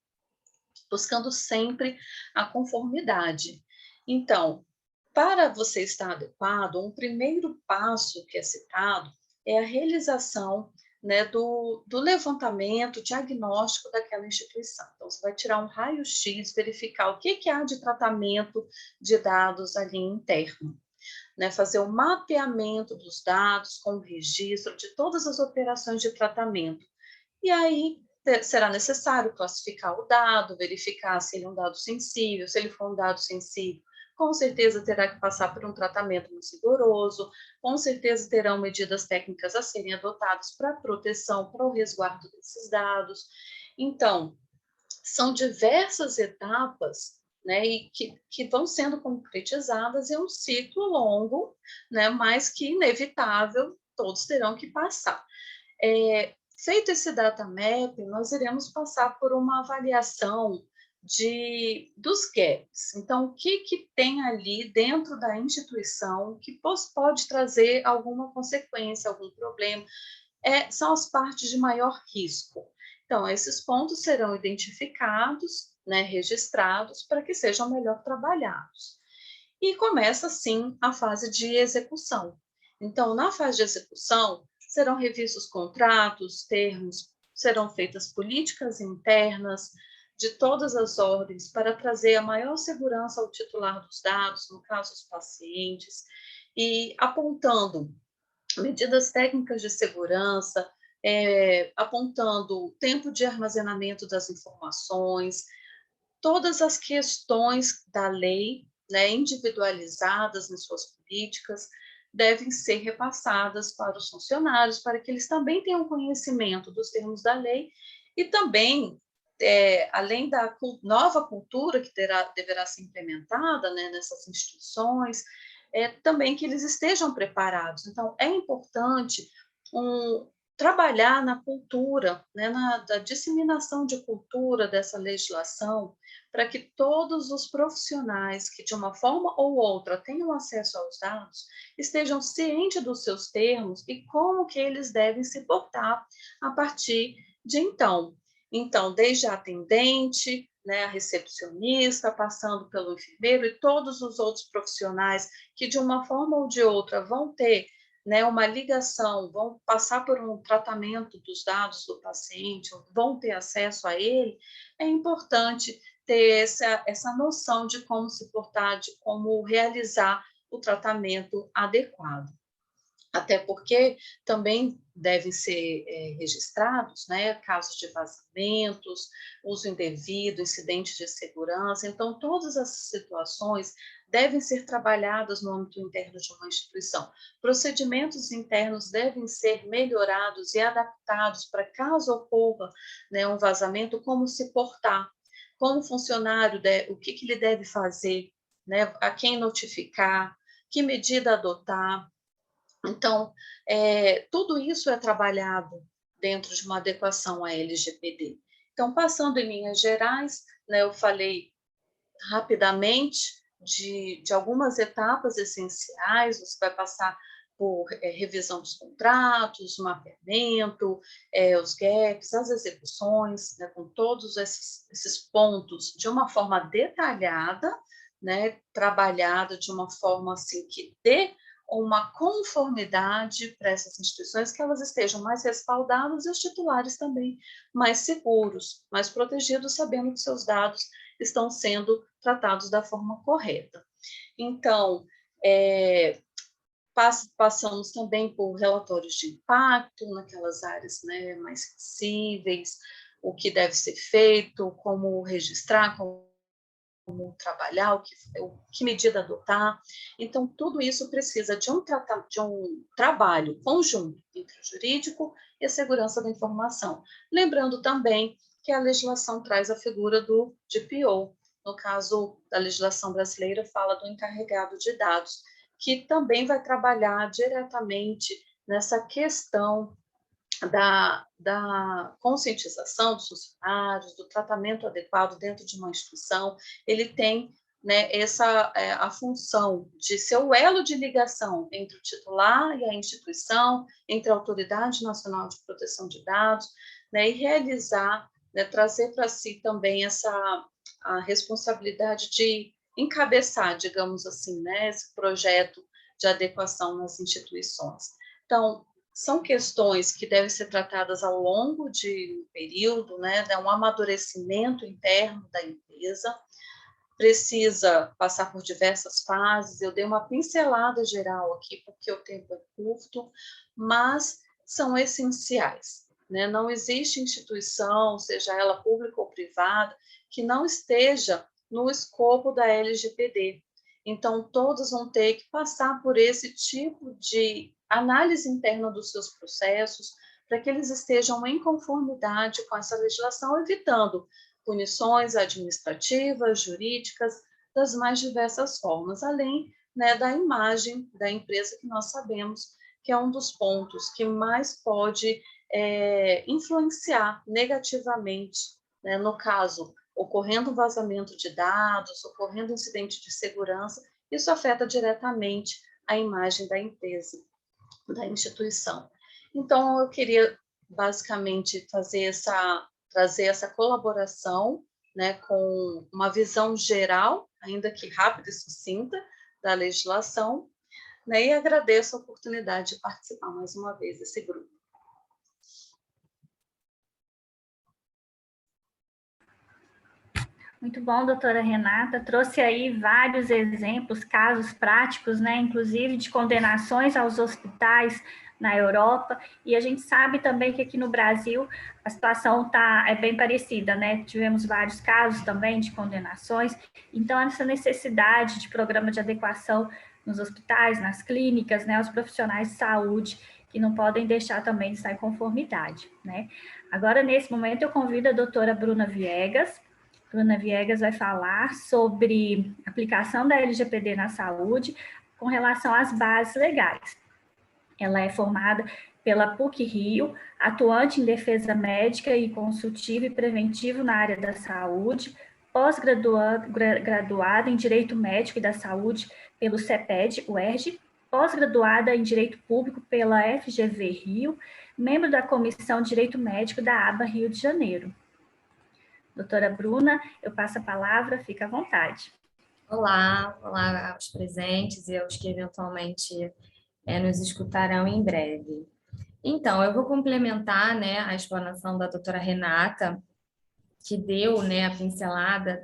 buscando sempre a conformidade. Então, para você estar adequado, um primeiro passo que é citado é a realização, né, do levantamento diagnóstico daquela instituição. Então, você vai tirar um raio-x, verificar o que há de tratamento de dados ali interno, né, fazer o mapeamento dos dados com o registro de todas as operações de tratamento. E aí será necessário classificar o dado, verificar se ele é um dado sensível, se ele for um dado sensível, com certeza terá que passar por um tratamento muito rigoroso, com certeza terão medidas técnicas a serem adotadas para a proteção, para o resguardo desses dados. Então, são diversas etapas, né, e que vão sendo concretizadas em um ciclo longo, né, mas que inevitável todos terão que passar. Feito esse data mapping, nós iremos passar por uma avaliação dos gaps. Então, o que tem ali dentro da instituição que pode trazer alguma consequência, algum problema, são as partes de maior risco. Então, esses pontos serão identificados, né, registrados, para que sejam melhor trabalhados. E começa, sim, a fase de execução. Então, na fase de execução, serão revistos contratos, termos, serão feitas políticas internas de todas as ordens para trazer a maior segurança ao titular dos dados, no caso, os pacientes, e apontando medidas técnicas de segurança, apontando o tempo de armazenamento das informações, todas as questões da lei, né, individualizadas em suas políticas, devem ser repassadas para os funcionários, para que eles também tenham conhecimento dos termos da lei e também, além da nova cultura que deverá ser implementada, né, nessas instituições, também que eles estejam preparados. Então, é importante trabalhar na cultura, né, da disseminação de cultura dessa legislação, para que todos os profissionais que, de uma forma ou outra, tenham acesso aos dados, estejam cientes dos seus termos e como que eles devem se portar a partir de então. Então, desde a atendente, né, a recepcionista, passando pelo enfermeiro e todos os outros profissionais que, de uma forma ou de outra, vão ter, né, uma ligação, vão passar por um tratamento dos dados do paciente, vão ter acesso a ele, é importante ter essa noção de como se portar, de como realizar o tratamento adequado. Até porque também devem ser registrados, né, casos de vazamentos, uso indevido, incidentes de segurança. Então, todas essas situações devem ser trabalhadas no âmbito interno de uma instituição. Procedimentos internos devem ser melhorados e adaptados para caso ocorra, né, um vazamento, como se portar, como o funcionário, o que ele deve fazer, né, a quem notificar, que medida adotar. Então, tudo isso é trabalhado dentro de uma adequação à LGPD. Então, passando em linhas gerais, né, eu falei rapidamente de algumas etapas essenciais, você vai passar por revisão dos contratos, mapeamento, os gaps, as execuções, né, com todos esses pontos de uma forma detalhada, né, trabalhada de uma forma assim que dê uma conformidade para essas instituições, que elas estejam mais respaldadas e os titulares também mais seguros, mais protegidos, sabendo que seus dados estão sendo tratados da forma correta. Então, passamos também por relatórios de impacto naquelas áreas, né, mais sensíveis, o que deve ser feito, como registrar, como trabalhar, que medida adotar. Então, tudo isso precisa de um trabalho conjunto entre o jurídico e a segurança da informação. Lembrando também que a legislação traz a figura do DPO, no caso da legislação brasileira, fala do encarregado de dados, que também vai trabalhar diretamente nessa questão da conscientização dos funcionários, do tratamento adequado dentro de uma instituição. Ele tem, né, a função de ser o elo de ligação entre o titular e a instituição, entre a Autoridade Nacional de Proteção de Dados, né, e realizar, né, trazer para si também a responsabilidade de encabeçar, digamos assim, né, esse projeto de adequação nas instituições. Então, são questões que devem ser tratadas ao longo de um período, né, de um amadurecimento interno da empresa, precisa passar por diversas fases. Eu dei uma pincelada geral aqui, porque o tempo é curto, mas são essenciais, né? Não existe instituição, seja ela pública ou privada, que não esteja no escopo da LGPD. Então, todos vão ter que passar por esse tipo de análise interna dos seus processos, para que eles estejam em conformidade com essa legislação, evitando punições administrativas, jurídicas, das mais diversas formas, além, né, da imagem da empresa, que nós sabemos que é um dos pontos que mais pode influenciar negativamente, né, no caso, ocorrendo vazamento de dados, ocorrendo incidente de segurança, isso afeta diretamente a imagem da empresa, da instituição. Então, eu queria basicamente trazer essa colaboração, né, com uma visão geral, ainda que rápida e sucinta, da legislação, né, e agradeço a oportunidade de participar mais uma vez desse grupo. Muito bom, doutora Renata. Trouxe aí vários exemplos, casos práticos, né, inclusive de condenações aos hospitais na Europa, e a gente sabe também que aqui no Brasil a situação é bem parecida, né? Tivemos vários casos também de condenações, então essa necessidade de programa de adequação nos hospitais, nas clínicas, né, os profissionais de saúde, que não podem deixar também de estar em conformidade, né? Agora, nesse momento, eu convido a doutora Bruna Viegas. Bruna Viegas vai falar sobre aplicação da LGPD na saúde com relação às bases legais. Ela é formada pela PUC-Rio, atuante em defesa médica e consultivo e preventivo na área da saúde, pós-graduada em Direito Médico e da Saúde pelo CEPED, UERJ, pós-graduada em Direito Público pela FGV Rio, membro da Comissão de Direito Médico da ABA Rio de Janeiro. Doutora Bruna, eu passo a palavra, fica à vontade. Olá aos presentes e aos que eventualmente nos escutarão em breve. Então, eu vou complementar, né, a explanação da doutora Renata, que deu, né, a pincelada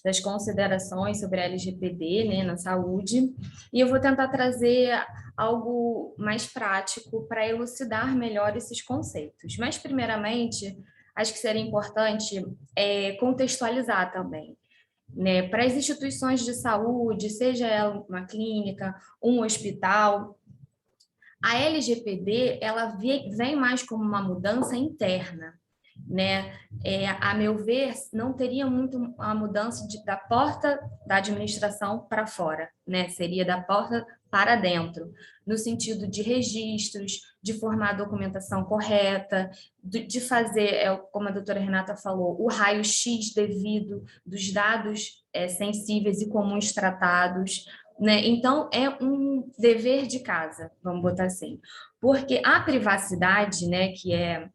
das considerações sobre a LGPD, né, na saúde, e eu vou tentar trazer algo mais prático para elucidar melhor esses conceitos. Mas, primeiramente, acho que seria importante contextualizar também, né, para as instituições de saúde, seja ela uma clínica, um hospital, a LGPD ela vem mais como uma mudança interna, né? A meu ver, não teria muito a mudança da porta da administração para fora, né? Seria da porta para dentro, no sentido de registros, de formar a documentação correta, de fazer, como a doutora Renata falou, o raio-x devido dos dados sensíveis e comuns tratados, né? Então, é um dever de casa, vamos botar assim, porque a privacidade, né, que é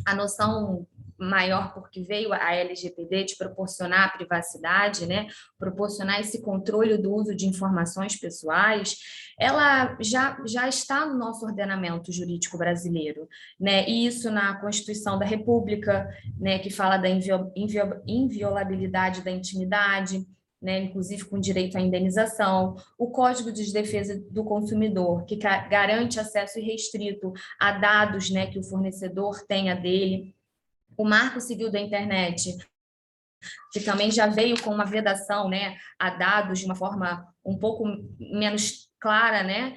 a noção maior porque veio a LGPD de proporcionar a privacidade, né, proporcionar esse controle do uso de informações pessoais, ela já está no nosso ordenamento jurídico brasileiro, né, e isso na Constituição da República, né, que fala da inviolabilidade da intimidade, né, inclusive com direito à indenização, o Código de Defesa do Consumidor, que garante acesso irrestrito a dados, né, que o fornecedor tenha dele, o Marco Civil da Internet, que também já veio com uma vedação, né, a dados de uma forma um pouco menos clara, né,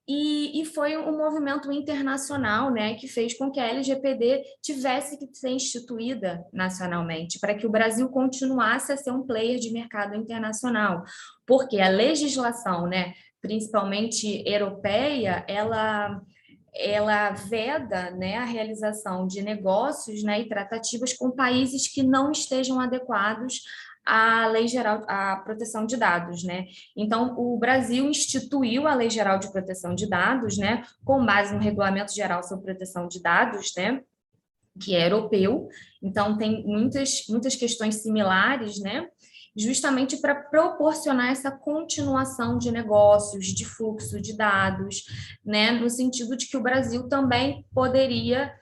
e foi um movimento internacional, né, que fez com que a LGPD tivesse que ser instituída nacionalmente, para que o Brasil continuasse a ser um player de mercado internacional, porque a legislação, né, principalmente europeia, ela ela veda, né, a realização de negócios, né, e tratativas com países que não estejam adequados à Lei Geral, à proteção de dados, né? Então, o Brasil instituiu a Lei Geral de Proteção de Dados, né, com base no Regulamento Geral sobre Proteção de Dados, né, que é europeu. Então, tem muitas questões similares, né, justamente para proporcionar essa continuação de negócios, de fluxo de dados, né, no sentido de que o Brasil também poderia,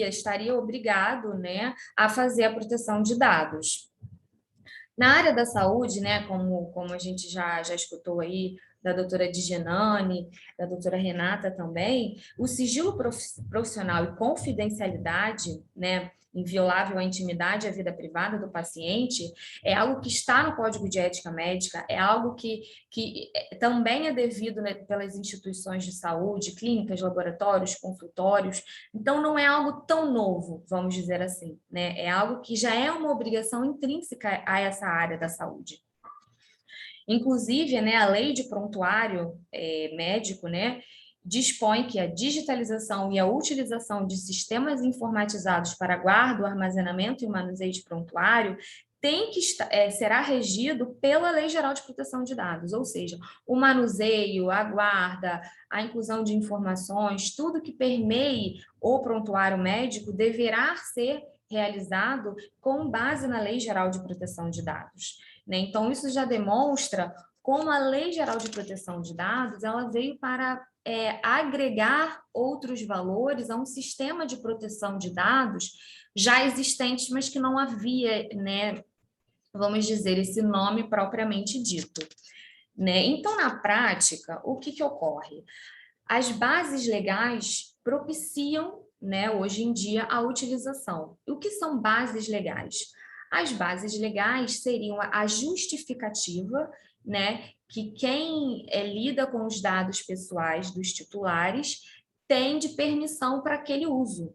estaria obrigado, né, a fazer a proteção de dados. Na área da saúde, né, como a gente já escutou aí da doutora Digenane, da doutora Renata também, o sigilo profissional e confidencialidade, né, inviolável à intimidade e à vida privada do paciente, é algo que está no Código de Ética Médica, é algo que também é devido, né, pelas instituições de saúde, clínicas, laboratórios, consultórios. Então, não é algo tão novo, vamos dizer assim, né? É algo que já é uma obrigação intrínseca a essa área da saúde. Inclusive, né, a lei de prontuário médico, né, dispõe que a digitalização e a utilização de sistemas informatizados para guarda, armazenamento e manuseio de prontuário será regido pela Lei Geral de Proteção de Dados, ou seja, o manuseio, a guarda, a inclusão de informações, tudo que permeie o prontuário médico deverá ser realizado com base na Lei Geral de Proteção de Dados. Né? Então, isso já demonstra como a Lei Geral de Proteção de Dados ela veio para agregar outros valores a um sistema de proteção de dados já existente, mas que não havia, né, vamos dizer, esse nome propriamente dito. Né? Então, na prática, o que ocorre? As bases legais propiciam, né, hoje em dia, a utilização. O que são bases legais? As bases legais seriam a justificativa, né, que quem lida com os dados pessoais dos titulares tem de permissão para aquele uso.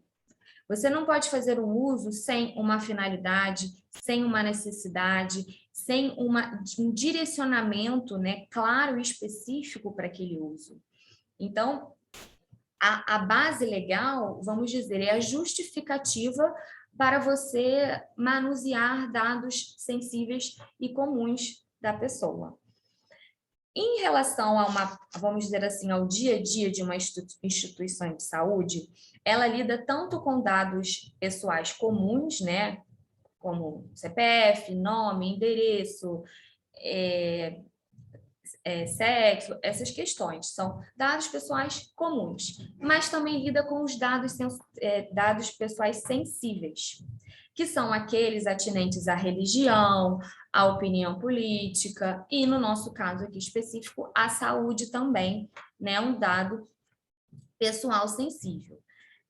Você não pode fazer um uso sem uma finalidade, sem uma necessidade, sem um direcionamento, né, claro e específico para aquele uso. Então, a base legal, vamos dizer, é a justificativa para você manusear dados sensíveis e comuns da pessoa. Em relação vamos dizer assim, ao dia a dia de uma instituição de saúde, ela lida tanto com dados pessoais comuns, né, como CPF, nome, endereço, sexo, essas questões, são dados pessoais comuns, mas também lida com os dados pessoais sensíveis, que são aqueles atinentes à religião, à opinião política e, no nosso caso aqui específico, à saúde também, né, um dado pessoal sensível.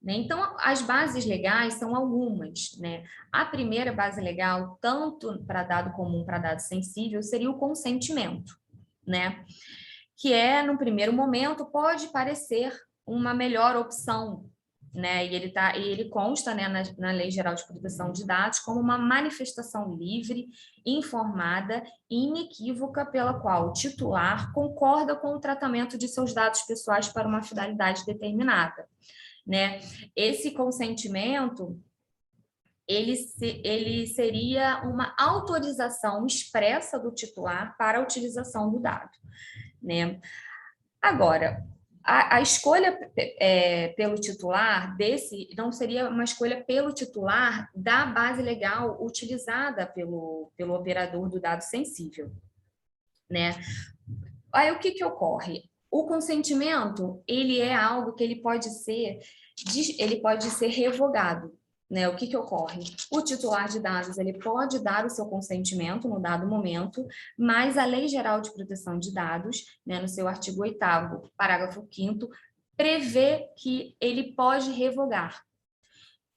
Né? Então, as bases legais são algumas. Né? A primeira base legal, tanto para dado comum para dado sensível, seria o consentimento. Né? Que no primeiro momento, pode parecer uma melhor opção, né? E ele consta, né, na Lei Geral de Proteção de Dados como uma manifestação livre, informada e inequívoca pela qual o titular concorda com o tratamento de seus dados pessoais para uma finalidade determinada. Né? Esse consentimento ele seria uma autorização expressa do titular para a utilização do dado. Né? Agora, a escolha pelo titular não seria uma escolha pelo titular da base legal utilizada pelo operador do dado sensível. Né? Aí o que ocorre? O consentimento, ele é algo que ele pode ser revogado. Né? O que ocorre? O titular de dados ele pode dar o seu consentimento no dado momento, mas a Lei Geral de Proteção de Dados, né, no seu artigo 8º, parágrafo 5º, prevê que ele pode revogar.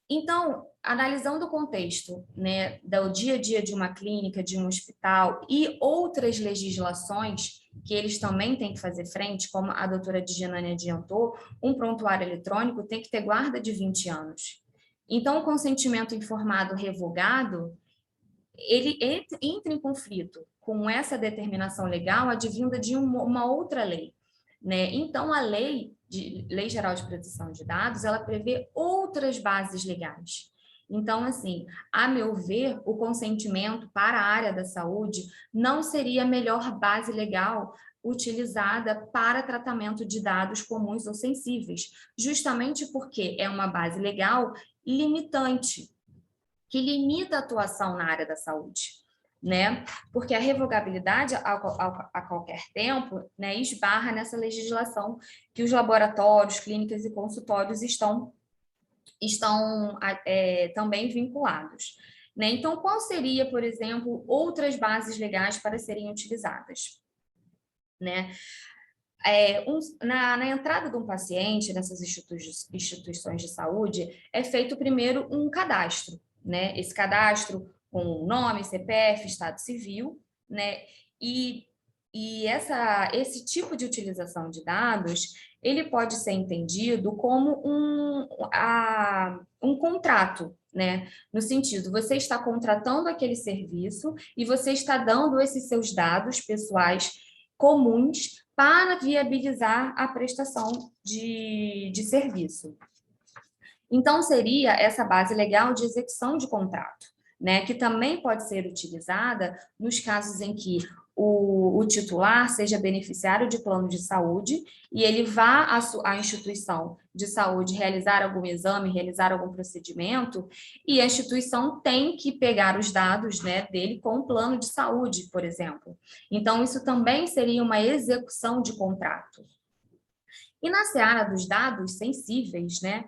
Então, analisando o contexto, né, do dia a dia de uma clínica, de um hospital e outras legislações que eles também têm que fazer frente, como a doutora Digenane adiantou, um prontuário eletrônico tem que ter guarda de 20 anos. Então, o consentimento informado revogado, ele entra em conflito com essa determinação legal advinda de uma outra lei. Né? Então, a lei Lei Geral de Proteção de Dados, ela prevê outras bases legais. Então, assim, a meu ver, o consentimento para a área da saúde não seria a melhor base legal utilizada para tratamento de dados comuns ou sensíveis, justamente porque é uma base legal limitante, que limita a atuação na área da saúde, né? Porque a revogabilidade a qualquer tempo, né, esbarra nessa legislação que os laboratórios, clínicas e consultórios estão também vinculados, né? Então, qual seria, por exemplo, outras bases legais para serem utilizadas, né? Na entrada de um paciente nessas instituições de saúde, é feito primeiro um cadastro, né? Esse cadastro com nome, CPF, estado civil, né? E esse tipo de utilização de dados, ele pode ser entendido como um contrato, né? No sentido, você está contratando aquele serviço e você está dando esses seus dados pessoais comuns para viabilizar a prestação de serviço. Então, seria essa base legal de execução de contrato, né, que também pode ser utilizada nos casos em que o titular seja beneficiário de plano de saúde e ele vá à instituição de saúde realizar algum exame, realizar algum procedimento, e a instituição tem que pegar os dados, né, dele com o plano de saúde, por exemplo. Então, isso também seria uma execução de contrato. E na seara dos dados sensíveis, né,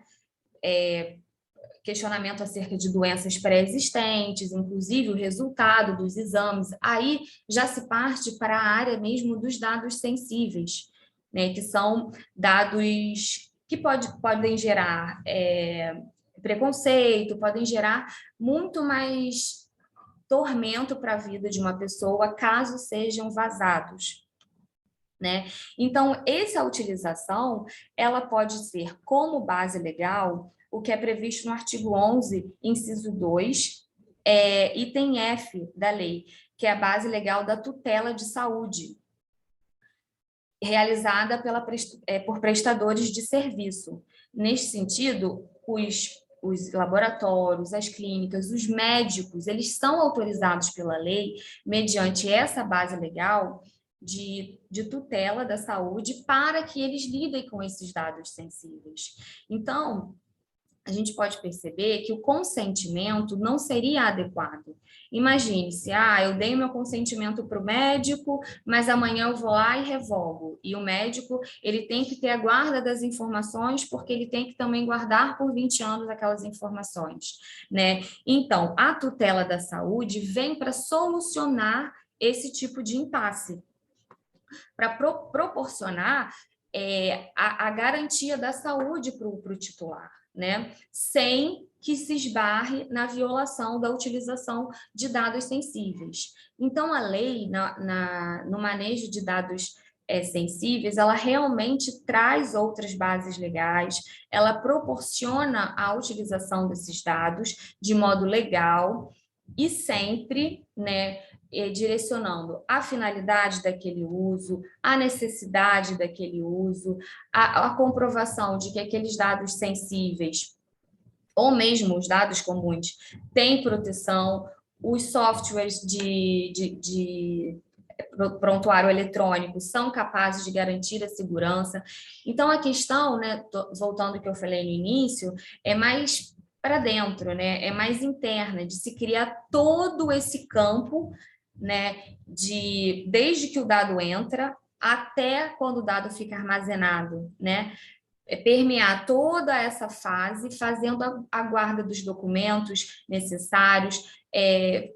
questionamento acerca de doenças pré-existentes, inclusive o resultado dos exames, aí já se parte para a área mesmo dos dados sensíveis, né, que são dados que podem gerar preconceito, podem gerar muito mais tormento para a vida de uma pessoa caso sejam vazados, né? Então, essa utilização, ela pode ser como base legal o que é previsto no artigo 11, inciso 2, item F da lei, que é a base legal da tutela de saúde, realizada por prestadores de serviço. Neste sentido, os laboratórios, as clínicas, os médicos, eles são autorizados pela lei, mediante essa base legal, de tutela da saúde, para que eles lidem com esses dados sensíveis. Então, a gente pode perceber que o consentimento não seria adequado. Imagine se, eu dei meu consentimento para o médico, mas amanhã eu vou lá e revogo. E o médico, ele tem que ter a guarda das informações, porque ele tem que também guardar por 20 anos aquelas informações, né? Então, a tutela da saúde vem para solucionar esse tipo de impasse, para proporcionar a garantia da saúde para o titular, né? Sem que se esbarre na violação da utilização de dados sensíveis. Então, a lei, no manejo de dados sensíveis, ela realmente traz outras bases legais, ela proporciona a utilização desses dados de modo legal e sempre, né, direcionando a finalidade daquele uso, a necessidade daquele uso, a comprovação de que aqueles dados sensíveis, ou mesmo os dados comuns, têm proteção, os softwares de prontuário eletrônico são capazes de garantir a segurança. Então, a questão, né, voltando ao que eu falei no início, é mais para dentro, né? É mais interna, de se criar todo esse campo, né, desde que o dado entra até quando o dado fica armazenado, né? Permear toda essa fase, fazendo a guarda dos documentos necessários,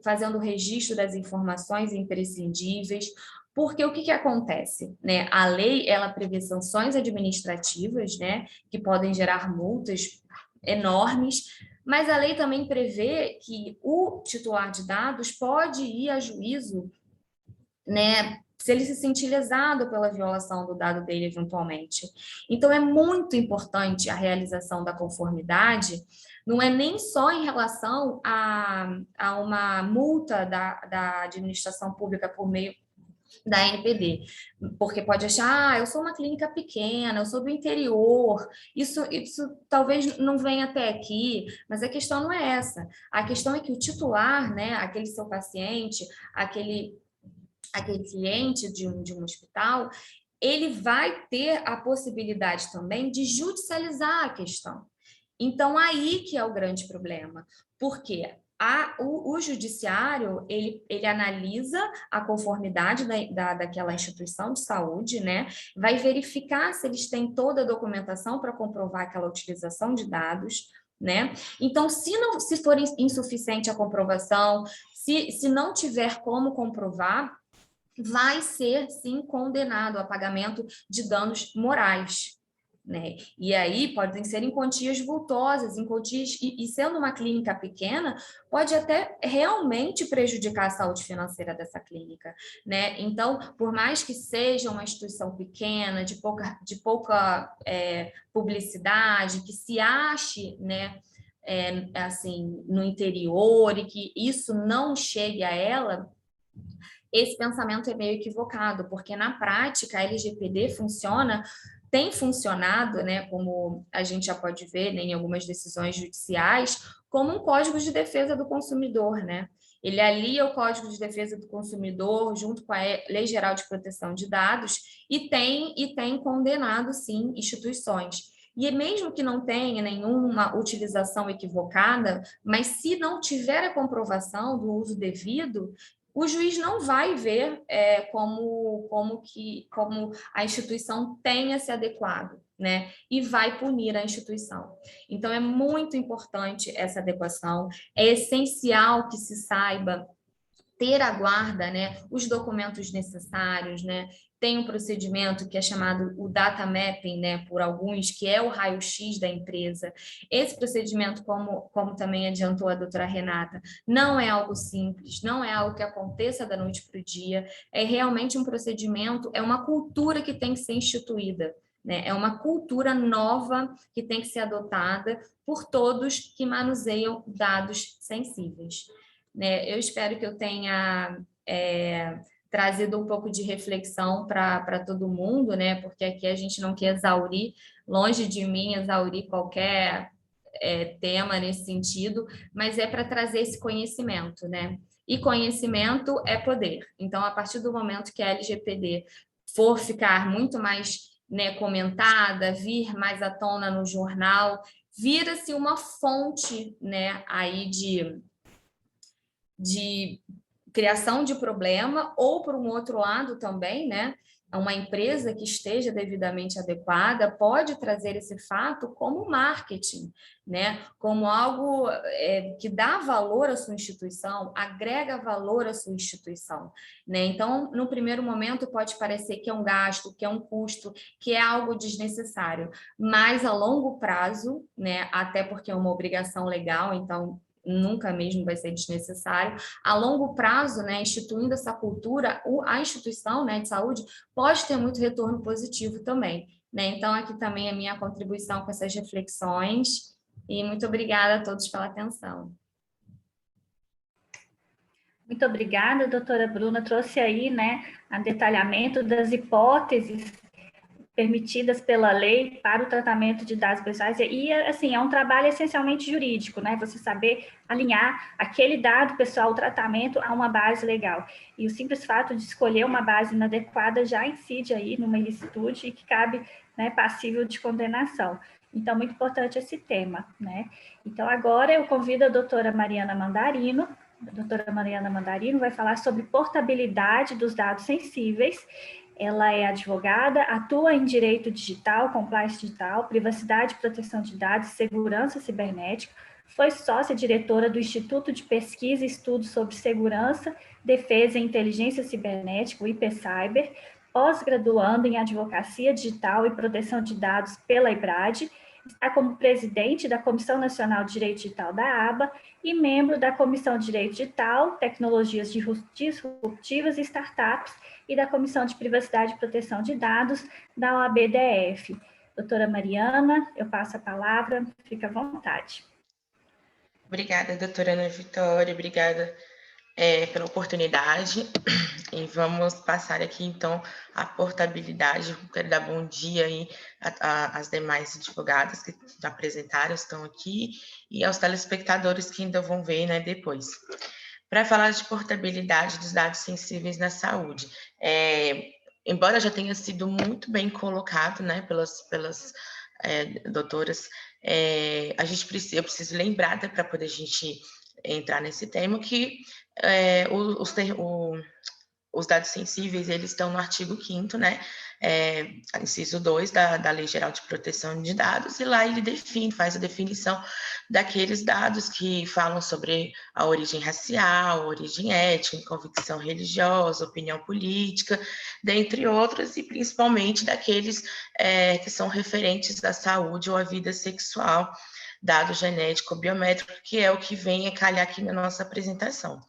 fazendo o registro das informações imprescindíveis, porque o que acontece, né? A lei, ela prevê sanções administrativas, né, que podem gerar multas enormes, mas a lei também prevê que o titular de dados pode ir a juízo, né, se ele se sentir lesado pela violação do dado dele eventualmente. Então, é muito importante a realização da conformidade, não é nem só em relação a uma multa da administração pública por meio da ANPD, porque pode achar, eu sou uma clínica pequena, eu sou do interior, isso talvez não venha até aqui, mas a questão não é essa. A questão é que o titular, né, aquele seu paciente, aquele cliente de um hospital, ele vai ter a possibilidade também de judicializar a questão. Então, aí que é o grande problema, porque o judiciário, ele analisa a conformidade daquela instituição de saúde, né? Vai verificar se eles têm toda a documentação para comprovar aquela utilização de dados, né? Então, se for insuficiente a comprovação, se não tiver como comprovar, vai ser, sim, condenado a pagamento de danos morais, né? E aí podem ser em quantias vultosas, em quantias, e sendo uma clínica pequena, pode até realmente prejudicar a saúde financeira dessa clínica, né? Então, por mais que seja uma instituição pequena, de pouca publicidade, que se ache, né, assim, no interior, e que isso não chegue a ela, esse pensamento é meio equivocado, porque na prática a LGPD tem funcionado, né, como a gente já pode ver, né, em algumas decisões judiciais, como um código de defesa do consumidor, né? Ele alia o Código de Defesa do Consumidor junto com a Lei Geral de Proteção de Dados e tem condenado, sim, instituições. E mesmo que não tenha nenhuma utilização equivocada, mas se não tiver a comprovação do uso devido, o juiz não vai ver como a instituição tenha se adequado, né? E vai punir a instituição. Então, é muito importante essa adequação, é essencial que se saiba ter a guarda, né, os documentos necessários, né? Tem um procedimento que é chamado o data mapping, né, por alguns, que é o raio-x da empresa. Esse procedimento, como também adiantou a doutora Renata, não é algo simples, não é algo que aconteça da noite para o dia, é realmente um procedimento, é uma cultura que tem que ser instituída, né? É uma cultura nova que tem que ser adotada por todos que manuseiam dados sensíveis, né? Eu espero que eu tenha trazido um pouco de reflexão para todo mundo, né? Porque aqui a gente não quer exaurir, longe de mim exaurir qualquer tema nesse sentido, mas é para trazer esse conhecimento, né? E conhecimento é poder. Então, a partir do momento que a LGPD for ficar muito mais, né, comentada, vir mais à tona no jornal, vira-se uma fonte, né, aí de criação de problema, ou por um outro lado também, né, uma empresa que esteja devidamente adequada pode trazer esse fato como marketing, né, como algo que dá valor à sua instituição, agrega valor à sua instituição, né? Então, no primeiro momento pode parecer que é um gasto, que é um custo, que é algo desnecessário, mas a longo prazo, né, até porque é uma obrigação legal, então nunca mesmo vai ser desnecessário. A longo prazo, né, instituindo essa cultura, a instituição, né, de saúde pode ter muito retorno positivo também, né? Então, aqui também a minha contribuição com essas reflexões e muito obrigada a todos pela atenção. Muito obrigada, doutora Bruna. Trouxe aí, né, o detalhamento das hipóteses permitidas pela lei para o tratamento de dados pessoais, e, assim, é um trabalho essencialmente jurídico, né, você saber alinhar aquele dado pessoal, o tratamento, a uma base legal, e o simples fato de escolher uma base inadequada já incide aí numa ilicitude e que cabe, né, passível de condenação. Então, muito importante esse tema, né. Então, agora eu convido a doutora Mariana Mandarino. A doutora Mariana Mandarino vai falar sobre portabilidade dos dados sensíveis. Ela é advogada, atua em direito digital, compliance digital, privacidade e proteção de dados, segurança cibernética, foi sócia-diretora do Instituto de Pesquisa e Estudos sobre Segurança, Defesa e Inteligência Cibernética, o IPCyber, pós-graduando em Advocacia Digital e Proteção de Dados pela IBRAD, está como presidente da Comissão Nacional de Direito Digital da ABA e membro da Comissão de Direito Digital, Tecnologias Disruptivas e Startups e da Comissão de Privacidade e Proteção de Dados da OAB-DF. Doutora Mariana, eu passo a palavra, fica à vontade. Obrigada, doutora Ana Vitória, obrigada pela oportunidade e vamos passar aqui, então, a portabilidade. Quero dar bom dia aí às demais advogadas que apresentaram, estão aqui, e aos telespectadores que ainda vão ver, né, depois. Para falar de portabilidade dos dados sensíveis na saúde, embora já tenha sido muito bem colocado, né, pelas doutoras, eu preciso lembrar, né, para poder a gente entrar nesse tema, que os dados sensíveis, eles estão no artigo 5º, né, inciso 2 da Lei Geral de Proteção de Dados, e lá ele faz a definição daqueles dados que falam sobre a origem racial, a origem étnica, convicção religiosa, opinião política, dentre outros, e principalmente daqueles que são referentes à saúde ou à vida sexual, dado genético biométrico, que é o que vem a calhar aqui na nossa apresentação.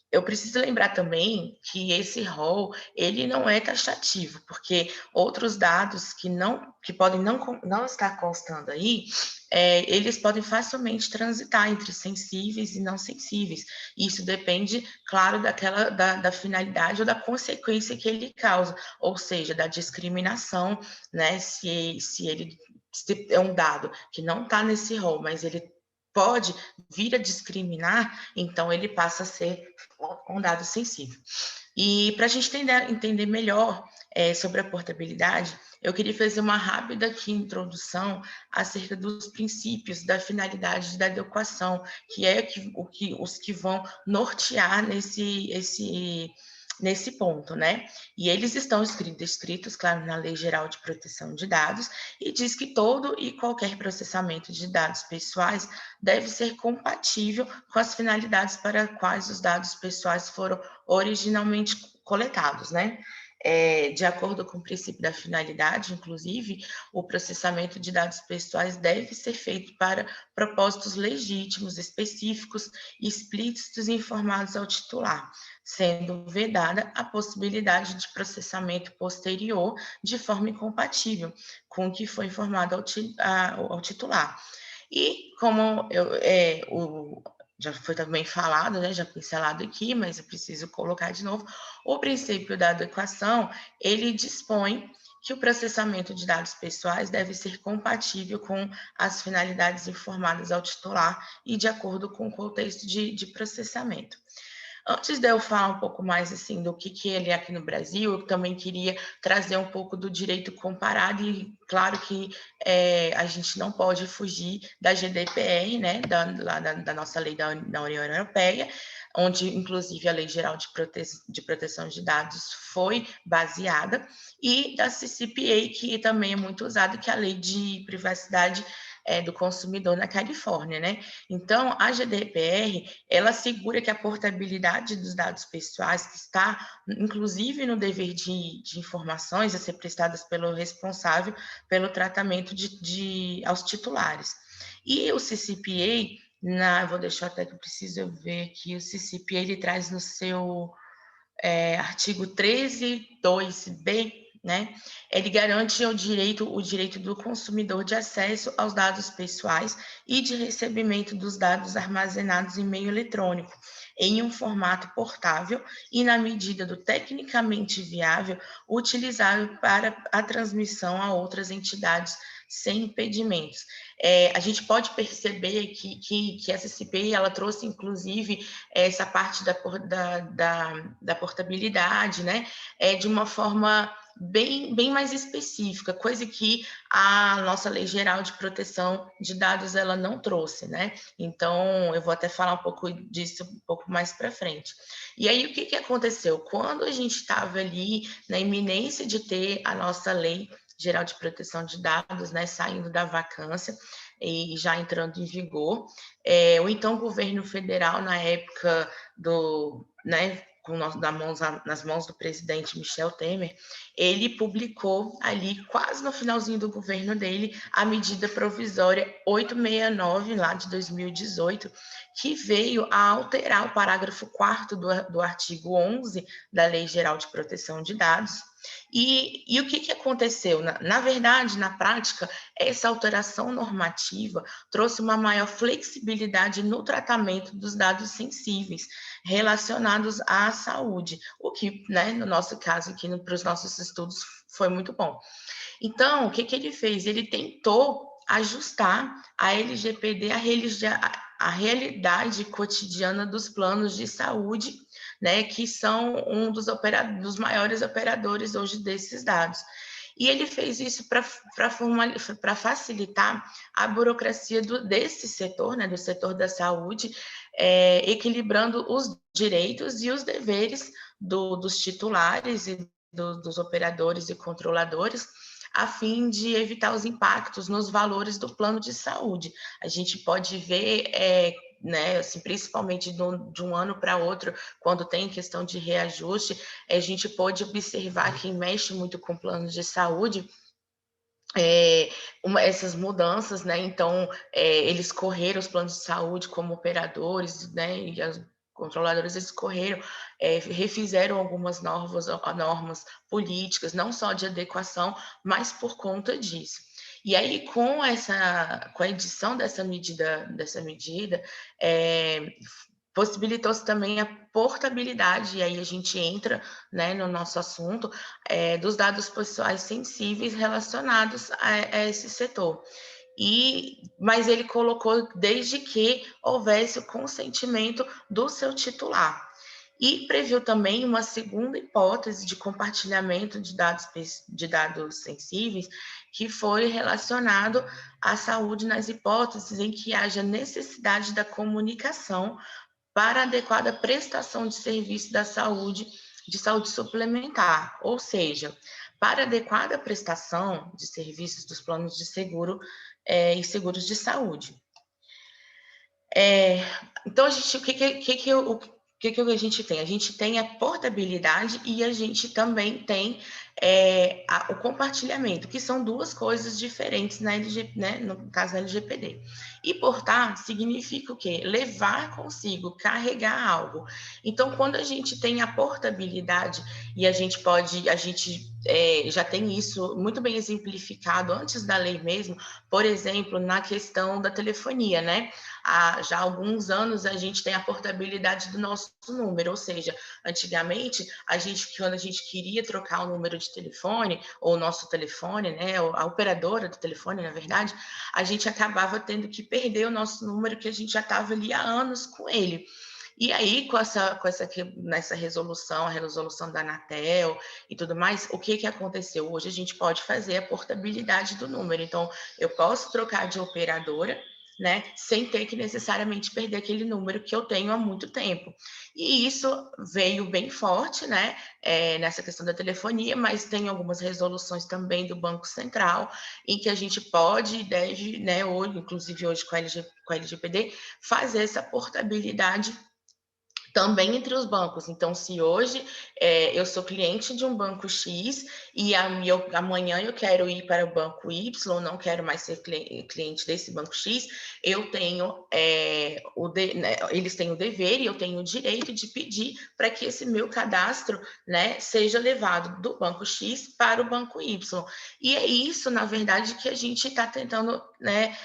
Eu preciso lembrar também que esse rol, ele não é taxativo, porque outros dados que podem não estar constando aí, eles podem facilmente transitar entre sensíveis e não sensíveis. Isso depende, claro, da finalidade ou da consequência que ele causa, ou seja, da discriminação, né? Se é um dado que não está nesse rol, mas ele pode vir a discriminar, então ele passa a ser um dado sensível. E para a gente entender melhor sobre a portabilidade, eu queria fazer uma rápida aqui introdução acerca dos princípios da finalidade e da adequação, que é os que vão nortear nesse ponto, né? E eles estão descritos, claro, na Lei Geral de Proteção de Dados, e diz que todo e qualquer processamento de dados pessoais deve ser compatível com as finalidades para quais os dados pessoais foram originalmente coletados, né? De acordo com o princípio da finalidade, inclusive, o processamento de dados pessoais deve ser feito para propósitos legítimos, específicos, explícitos e informados ao titular, sendo vedada a possibilidade de processamento posterior de forma incompatível com o que foi informado ao titular. E como já foi também falado, né, já pincelado aqui, mas eu preciso colocar de novo, o princípio da adequação, ele dispõe que o processamento de dados pessoais deve ser compatível com as finalidades informadas ao titular e de acordo com o contexto de processamento. Antes de eu falar um pouco mais assim do que ele é aqui no Brasil, eu também queria trazer um pouco do direito comparado e claro que a gente não pode fugir da GDPR, né, da nossa lei da União Europeia, onde inclusive a Lei Geral de Proteção de Dados foi baseada, e da CCPA, que também é muito usada, que é a Lei de Privacidade do Consumidor na Califórnia, né? Então, a GDPR, ela assegura que a portabilidade dos dados pessoais, que está, inclusive, no dever de informações a ser prestadas pelo responsável pelo tratamento aos titulares. E o CCPA, vou deixar até que eu preciso ver aqui, o CCPA, ele traz no seu artigo 13.2b, né? Ele garante o direito do consumidor de acesso aos dados pessoais e de recebimento dos dados armazenados em meio eletrônico, em um formato portável e, na medida do tecnicamente viável, utilizável para a transmissão a outras entidades sem impedimentos. A gente pode perceber que essa CPI, ela trouxe, inclusive, essa parte da portabilidade, né, de uma forma bem mais específica, coisa que a nossa Lei Geral de Proteção de Dados, ela não trouxe, né? Então, eu vou até falar um pouco disso um pouco mais para frente. E aí, o que aconteceu? Quando a gente estava ali na iminência de ter a nossa Lei Geral de Proteção de Dados, né, saindo da vacância e já entrando em vigor, o então governo federal, na época né, nas mãos do presidente Michel Temer, ele publicou ali, quase no finalzinho do governo dele, a medida provisória 869, lá de 2018, que veio a alterar o parágrafo 4º do artigo 11 da Lei Geral de Proteção de Dados, E o que aconteceu? Na verdade, na prática, essa alteração normativa trouxe uma maior flexibilidade no tratamento dos dados sensíveis relacionados à saúde, o que, né, no nosso caso aqui, para os nossos estudos, foi muito bom. Então, o que ele fez? Ele tentou ajustar a LGPD à realidade cotidiana dos planos de saúde, né, que são um dos maiores operadores hoje desses dados. E ele fez isso para facilitar a burocracia desse setor, né, do setor da saúde, equilibrando os direitos e os deveres dos titulares e dos operadores e controladores, a fim de evitar os impactos nos valores do plano de saúde. A gente pode ver, né, assim, principalmente de um ano para outro, quando tem questão de reajuste, a gente pode observar quem mexe muito com planos de saúde, essas mudanças, né? Então, eles correram os planos de saúde como operadores, né? E as controladores, eles correram, refizeram algumas normas políticas, não só de adequação, mas por conta disso. E aí, com a edição dessa medida, possibilitou-se também a portabilidade, e aí a gente entra, né, no nosso assunto, dos dados pessoais sensíveis relacionados a esse setor. Mas ele colocou desde que houvesse o consentimento do seu titular. E previu também uma segunda hipótese de compartilhamento de dados sensíveis, que foi relacionado à saúde nas hipóteses em que haja necessidade da comunicação para adequada prestação de serviço de saúde suplementar, ou seja, para adequada prestação de serviços dos planos de seguro e seguros de saúde. Então, o que a gente tem? A gente tem a portabilidade e a gente também tem o compartilhamento, que são duas coisas diferentes né, no caso da LGPD. E portar significa o quê? Levar consigo, carregar algo. Então, quando a gente tem a portabilidade e a gente já tem isso muito bem exemplificado antes da lei mesmo, por exemplo, na questão da telefonia, né? Já há alguns anos a gente tem a portabilidade do nosso número, ou seja, antigamente, quando a gente queria trocar o número de telefone, ou o nosso telefone, né, ou a operadora do telefone, na verdade, a gente acabava tendo que perder o nosso número, que a gente já estava ali há anos com ele. E aí, nessa resolução, a resolução da Anatel e tudo mais, o que aconteceu? Hoje a gente pode fazer a portabilidade do número. Então, eu posso trocar de operadora, né, sem ter que necessariamente perder aquele número que eu tenho há muito tempo. E isso veio bem forte, né, nessa questão da telefonia, mas tem algumas resoluções também do Banco Central, em que a gente pode e deve, né, hoje, inclusive hoje com a LGPD, fazer essa portabilidade também entre os bancos. Então, se hoje eu sou cliente de um banco X e amanhã eu quero ir para o banco Y, não quero mais ser cliente desse banco X, eu tenho eles têm o dever e eu tenho o direito de pedir para que esse meu cadastro, né, seja levado do banco X para o banco Y. E é isso, na verdade, que a gente está tentando, né,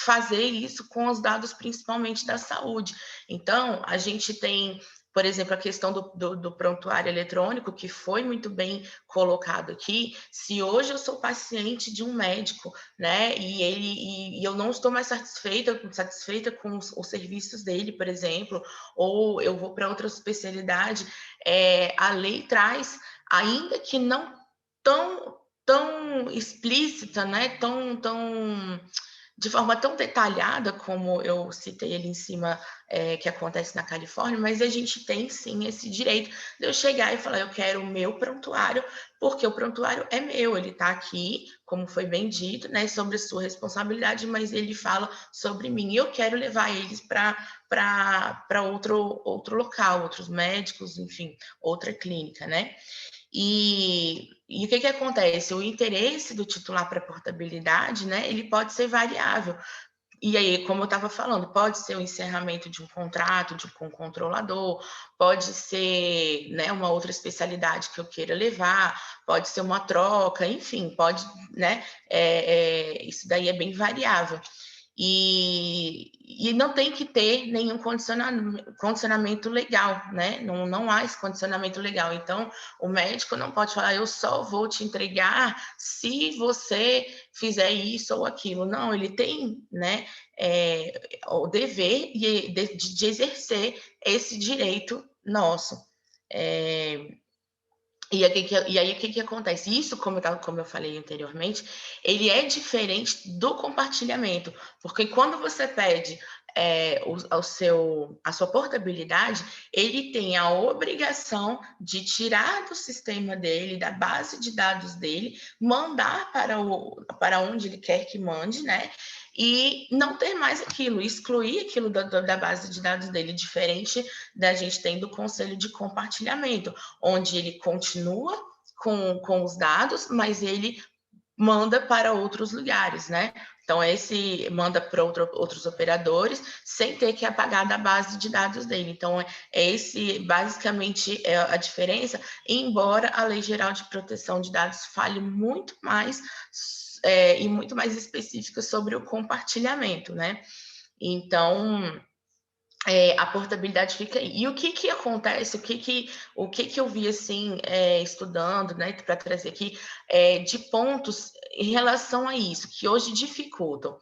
fazer isso com os dados principalmente da saúde. Então, a gente tem, por exemplo, a questão do prontuário eletrônico, que foi muito bem colocado aqui. Se hoje eu sou paciente de um médico, né, e eu não estou mais satisfeita com os serviços dele, por exemplo, ou eu vou para outra especialidade, a lei traz, ainda que não tão explícita, né, de forma tão detalhada como eu citei ali em cima, que acontece na Califórnia, mas a gente tem sim esse direito de eu chegar e falar, eu quero o meu prontuário, porque o prontuário é meu, ele está aqui, como foi bem dito, né, sobre sua responsabilidade, mas ele fala sobre mim, e eu quero levar eles para outro local, outros médicos, enfim, outra clínica, né? E o que acontece? O interesse do titular para portabilidade, né, ele pode ser variável. E aí, como eu estava falando, pode ser o encerramento de um contrato com um controlador, pode ser, né, uma outra especialidade que eu queira levar, pode ser uma troca, enfim, pode, né, isso daí é bem variável. E não tem que ter nenhum condicionamento legal, né? Não há esse condicionamento legal. Então, o médico não pode falar, eu só vou te entregar se você fizer isso ou aquilo. Não, ele tem, né, o dever de exercer esse direito nosso. E aí, o que acontece? Isso, como eu falei anteriormente, ele é diferente do compartilhamento, porque quando você pede a sua portabilidade, ele tem a obrigação de tirar do sistema dele, da base de dados dele, mandar para onde ele quer que mande, né? E não ter mais aquilo, excluir aquilo da base de dados dele, diferente da gente tem do conselho de compartilhamento, onde ele continua com os dados, mas ele manda para outros lugares, né? Então, esse manda para outros operadores sem ter que apagar da base de dados dele. Então, esse basicamente é a diferença, embora a Lei Geral de Proteção de Dados fale muito mais e muito mais específica sobre o compartilhamento, né? Então, a portabilidade fica aí. E o que acontece, o que eu vi, assim, estudando, né, para trazer aqui, de pontos em relação a isso, que hoje dificultam.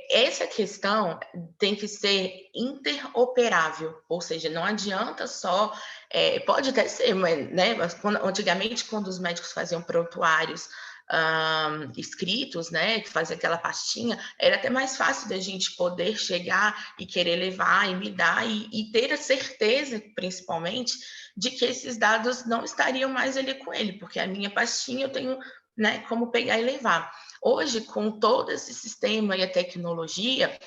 Essa questão tem que ser interoperável, ou seja, não adianta só, pode até ser, mas, né, antigamente, quando os médicos faziam prontuários escritos, né, que fazia aquela pastinha, era até mais fácil da gente poder chegar e querer levar e me dar e ter a certeza, principalmente, de que esses dados não estariam mais ali com ele, porque a minha pastinha eu tenho, né, como pegar e levar. Hoje, com todo esse sistema e a tecnologia,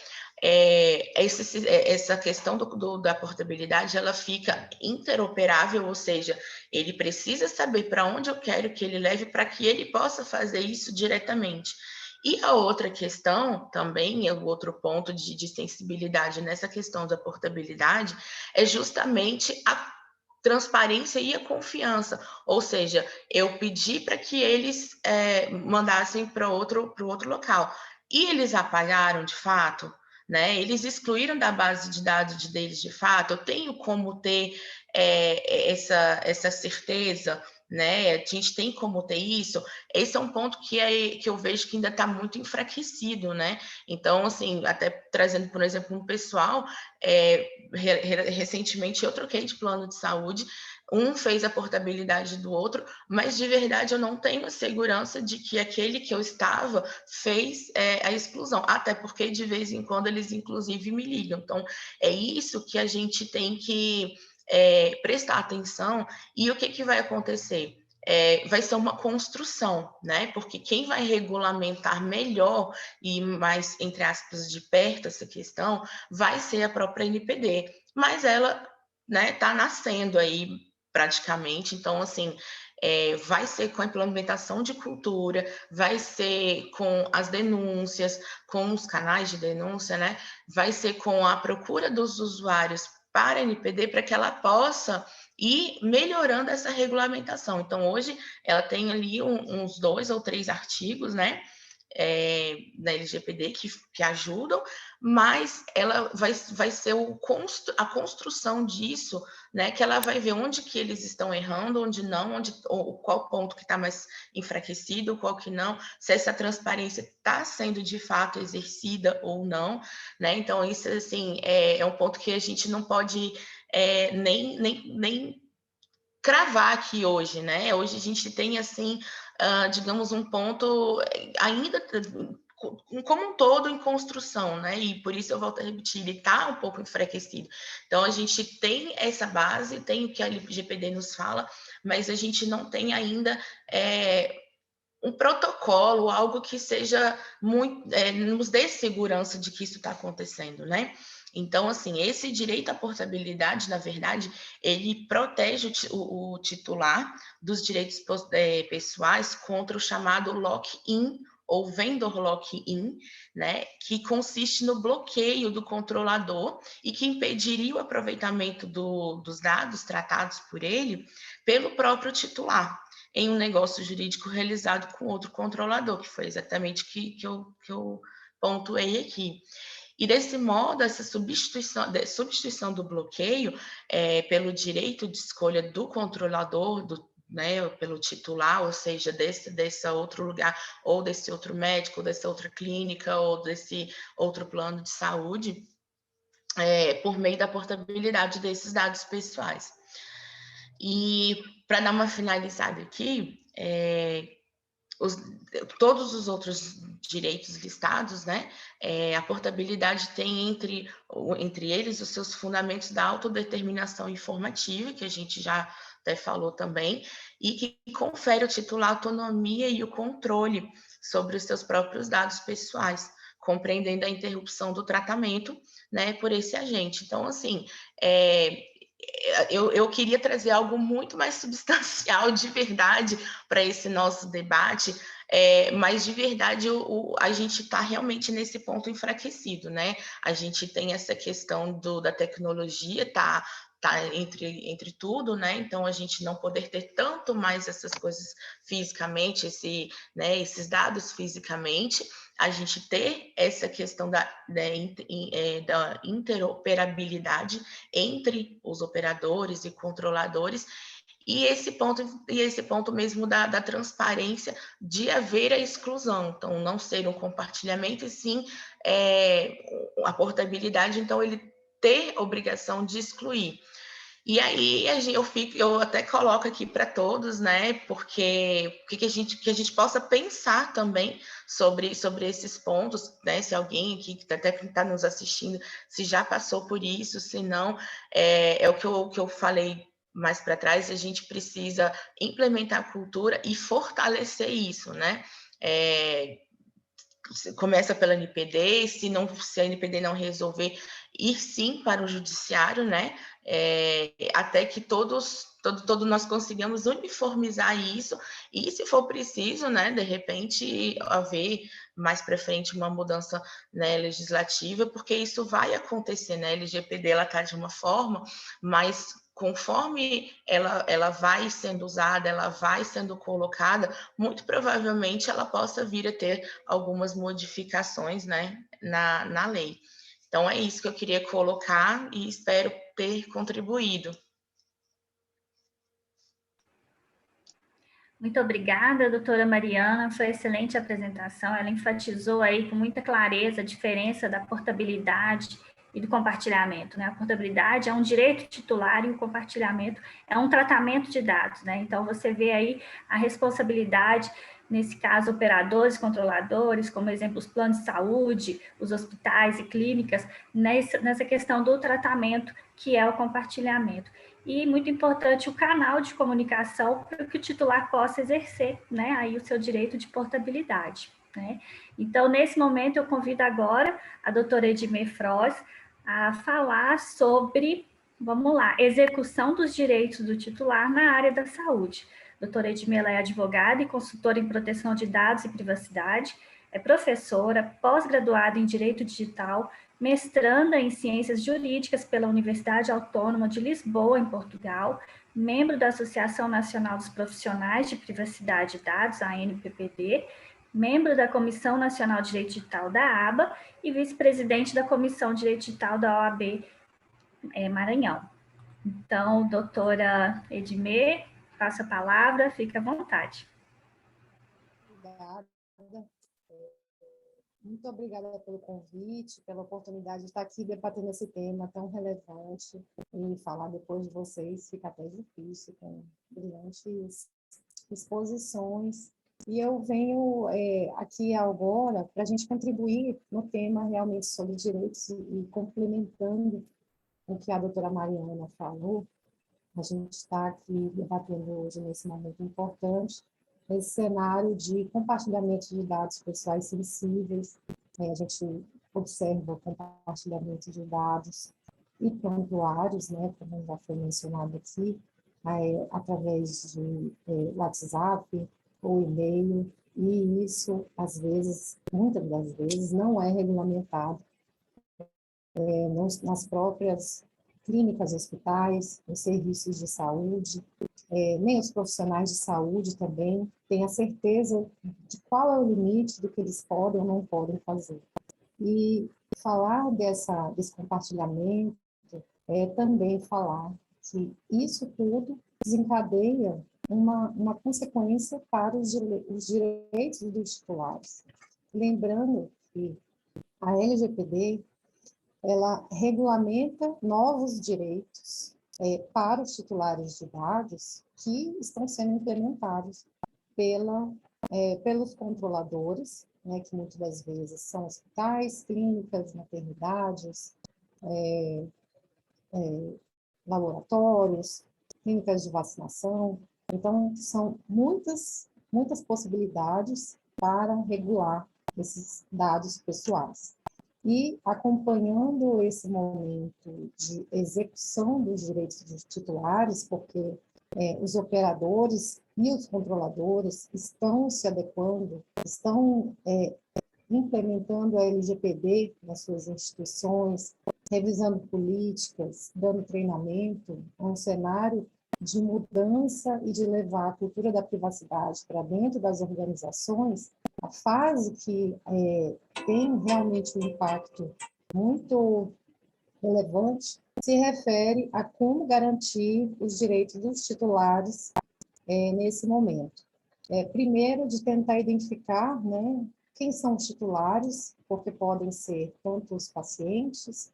essa questão da portabilidade, ela fica interoperável, ou seja, ele precisa saber para onde eu quero que ele leve para que ele possa fazer isso diretamente. E a outra questão também, o outro ponto de sensibilidade nessa questão da portabilidade, é justamente a transparência e a confiança, ou seja, eu pedi para que eles mandassem para outro local, e eles apagaram de fato, né? Eles excluíram da base de dados deles de fato. Eu tenho como ter essa certeza, né? A gente tem como ter isso. Esse é um ponto que eu vejo que ainda está muito enfraquecido, né? Então, assim, até trazendo, por exemplo, um pessoal, recentemente eu troquei de plano de saúde, um fez a portabilidade do outro, mas de verdade eu não tenho a segurança de que aquele que eu estava fez a exclusão, até porque de vez em quando eles inclusive me ligam. Então, é isso que a gente tem que prestar atenção. E o que vai acontecer? Vai ser uma construção, né? Porque quem vai regulamentar melhor e mais, entre aspas, de perto essa questão, vai ser a própria NPD. Mas ela, né, tá nascendo aí praticamente, então, assim, vai ser com a implementação de cultura, vai ser com as denúncias, com os canais de denúncia, né? Vai ser com a procura dos usuários para a NPD, para que ela possa ir melhorando essa regulamentação. Então, hoje, ela tem ali uns 2 ou 3 artigos, né, da LGPD que ajudam, mas ela vai ser a construção disso, né, que ela vai ver onde que eles estão errando, onde não, qual ponto que está mais enfraquecido, qual que não, se essa transparência está sendo de fato exercida ou não, né? Então, isso, assim, é um ponto que a gente não pode nem cravar aqui hoje, né? Hoje a gente tem, assim, digamos, um ponto ainda como um todo em construção, né? E por isso eu volto a repetir, ele está um pouco enfraquecido. Então, a gente tem essa base, tem o que a LGPD nos fala, mas a gente não tem ainda um protocolo, algo que seja muito, nos dê segurança de que isso está acontecendo, né? Então, assim, esse direito à portabilidade, na verdade, ele protege o titular dos direitos pessoais contra o chamado lock-in ou vendor lock-in, né, que consiste no bloqueio do controlador e que impediria o aproveitamento dos dados tratados por ele pelo próprio titular, em um negócio jurídico realizado com outro controlador, que foi exatamente que eu pontuei aqui. E desse modo, essa substituição do bloqueio pelo direito de escolha do controlador, né, pelo titular, ou seja, desse outro lugar, ou desse outro médico, ou dessa outra clínica, ou desse outro plano de saúde, por meio da portabilidade desses dados pessoais. E para dar uma finalizada aqui, todos os outros direitos listados, né, a portabilidade tem entre eles os seus fundamentos da autodeterminação informativa, que a gente já até falou também, e que confere ao titular a autonomia e o controle sobre os seus próprios dados pessoais, compreendendo a interrupção do tratamento, né, por esse agente. Então, assim, eu queria trazer algo muito mais substancial, de verdade, para esse nosso debate, mas de verdade a gente está realmente nesse ponto enfraquecido, né? A gente tem essa questão da tecnologia, tá entre tudo, né? Então a gente não poder ter tanto mais essas coisas fisicamente, esses dados fisicamente, a gente ter essa questão da interoperabilidade entre os operadores e controladores, e esse ponto mesmo da transparência, de haver a exclusão, então não ser um compartilhamento, e sim a portabilidade, então ele ter obrigação de excluir. E aí eu até coloco aqui para todos, né? Porque que a gente possa pensar também sobre esses pontos, né? Se alguém aqui que está nos assistindo, se já passou por isso, se não, o que eu falei mais para trás, a gente precisa implementar a cultura e fortalecer isso, né? Começa pela NPD, se a NPD não resolver, ir sim para o judiciário, né? Até que todos nós consigamos uniformizar isso, e se for preciso, né, de repente haver mais para frente uma mudança, né, legislativa, porque isso vai acontecer, né? A LGPD ela está de uma forma, mas conforme ela vai sendo usada, ela vai sendo colocada, muito provavelmente ela possa vir a ter algumas modificações, né, na lei. Então, é isso que eu queria colocar e espero ter contribuído. Muito obrigada, doutora Mariana, foi excelente a apresentação, ela enfatizou aí com muita clareza a diferença da portabilidade e do compartilhamento, né? A portabilidade é um direito titular e o compartilhamento é um tratamento de dados, né? Então, você vê aí a responsabilidade, nesse caso, operadores, controladores, como exemplo, os planos de saúde, os hospitais e clínicas, nessa questão do tratamento, que é o compartilhamento. E muito importante o canal de comunicação para que o titular possa exercer, né, aí o seu direito de portabilidade, né? Então, nesse momento, eu convido agora a doutora Edmê Froz a falar sobre, vamos lá, execução dos direitos do titular na área da saúde. A doutora Edmê é advogada e consultora em proteção de dados e privacidade, é professora, pós-graduada em Direito Digital, mestranda em Ciências Jurídicas pela Universidade Autônoma de Lisboa, em Portugal, membro da Associação Nacional dos Profissionais de Privacidade de Dados, a ANPPD, membro da Comissão Nacional de Direito Digital da ABA e vice-presidente da Comissão de Direito Digital da OAB Maranhão. Então, doutora Edmê, faça a palavra, fique à vontade. Obrigada. Muito obrigada pelo convite, pela oportunidade de estar aqui debatendo esse tema tão relevante, e falar depois de vocês fica até difícil, com brilhantes exposições. E eu venho aqui agora para a gente contribuir no tema realmente sobre direitos, e complementando o que a doutora Mariana falou, a gente está aqui debatendo hoje nesse momento importante, esse cenário de compartilhamento de dados pessoais sensíveis. A gente observa o compartilhamento de dados e prontuários, né, como já foi mencionado aqui, através de WhatsApp ou e-mail, e isso, às vezes, muitas das vezes, não é regulamentado nas próprias clínicas, hospitais, nos serviços de saúde, nem os profissionais de saúde também têm a certeza de qual é o limite do que eles podem ou não podem fazer. E falar desse compartilhamento é também falar que isso tudo desencadeia uma consequência para os direitos dos titulares. Lembrando que a LGPD, ela regulamenta novos direitos para os titulares de dados que estão sendo implementados pelos controladores, né, que muitas das vezes são hospitais, clínicas, maternidades, laboratórios, clínicas de vacinação. Então, são muitas possibilidades para regular esses dados pessoais. E acompanhando esse momento de execução dos direitos dos titulares, porque os operadores e os controladores estão se adequando, estão implementando a LGPD nas suas instituições, revisando políticas, dando treinamento, é um cenário de mudança e de levar a cultura da privacidade para dentro das organizações. A fase que tem realmente um impacto muito relevante se refere a como garantir os direitos dos titulares nesse momento. Primeiro, de tentar identificar, né, quem são os titulares, porque podem ser tanto os pacientes,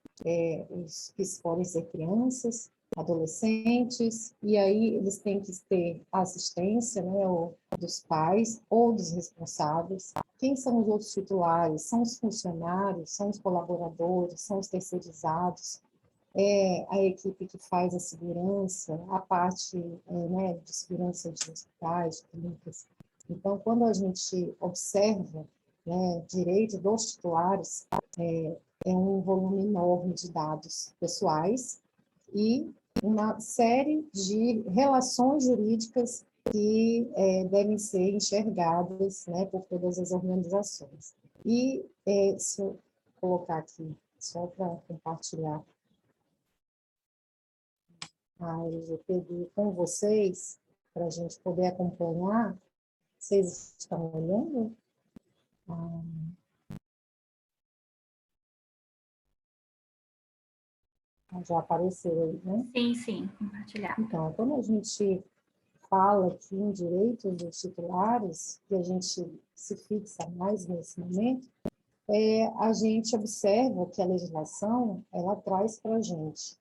os que podem ser crianças, adolescentes, e aí eles têm que ter assistência, né, ou dos pais ou dos responsáveis. Quem são os outros titulares? São os funcionários, são os colaboradores, são os terceirizados, a equipe que faz a segurança, a parte né, de segurança de hospitais, clínicas. Então, quando a gente observa, né, direito dos titulares, é um volume enorme de dados pessoais e uma série de relações jurídicas que devem ser enxergadas, né, por todas as organizações. E se eu colocar aqui, só para compartilhar a LGPD com vocês, para a gente poder acompanhar, vocês estão olhando? Já apareceu aí, né? Sim, sim, compartilhar. Então, quando a gente fala aqui em direitos dos titulares, que a gente se fixa mais nesse momento, a gente observa que a legislação, ela traz para a gente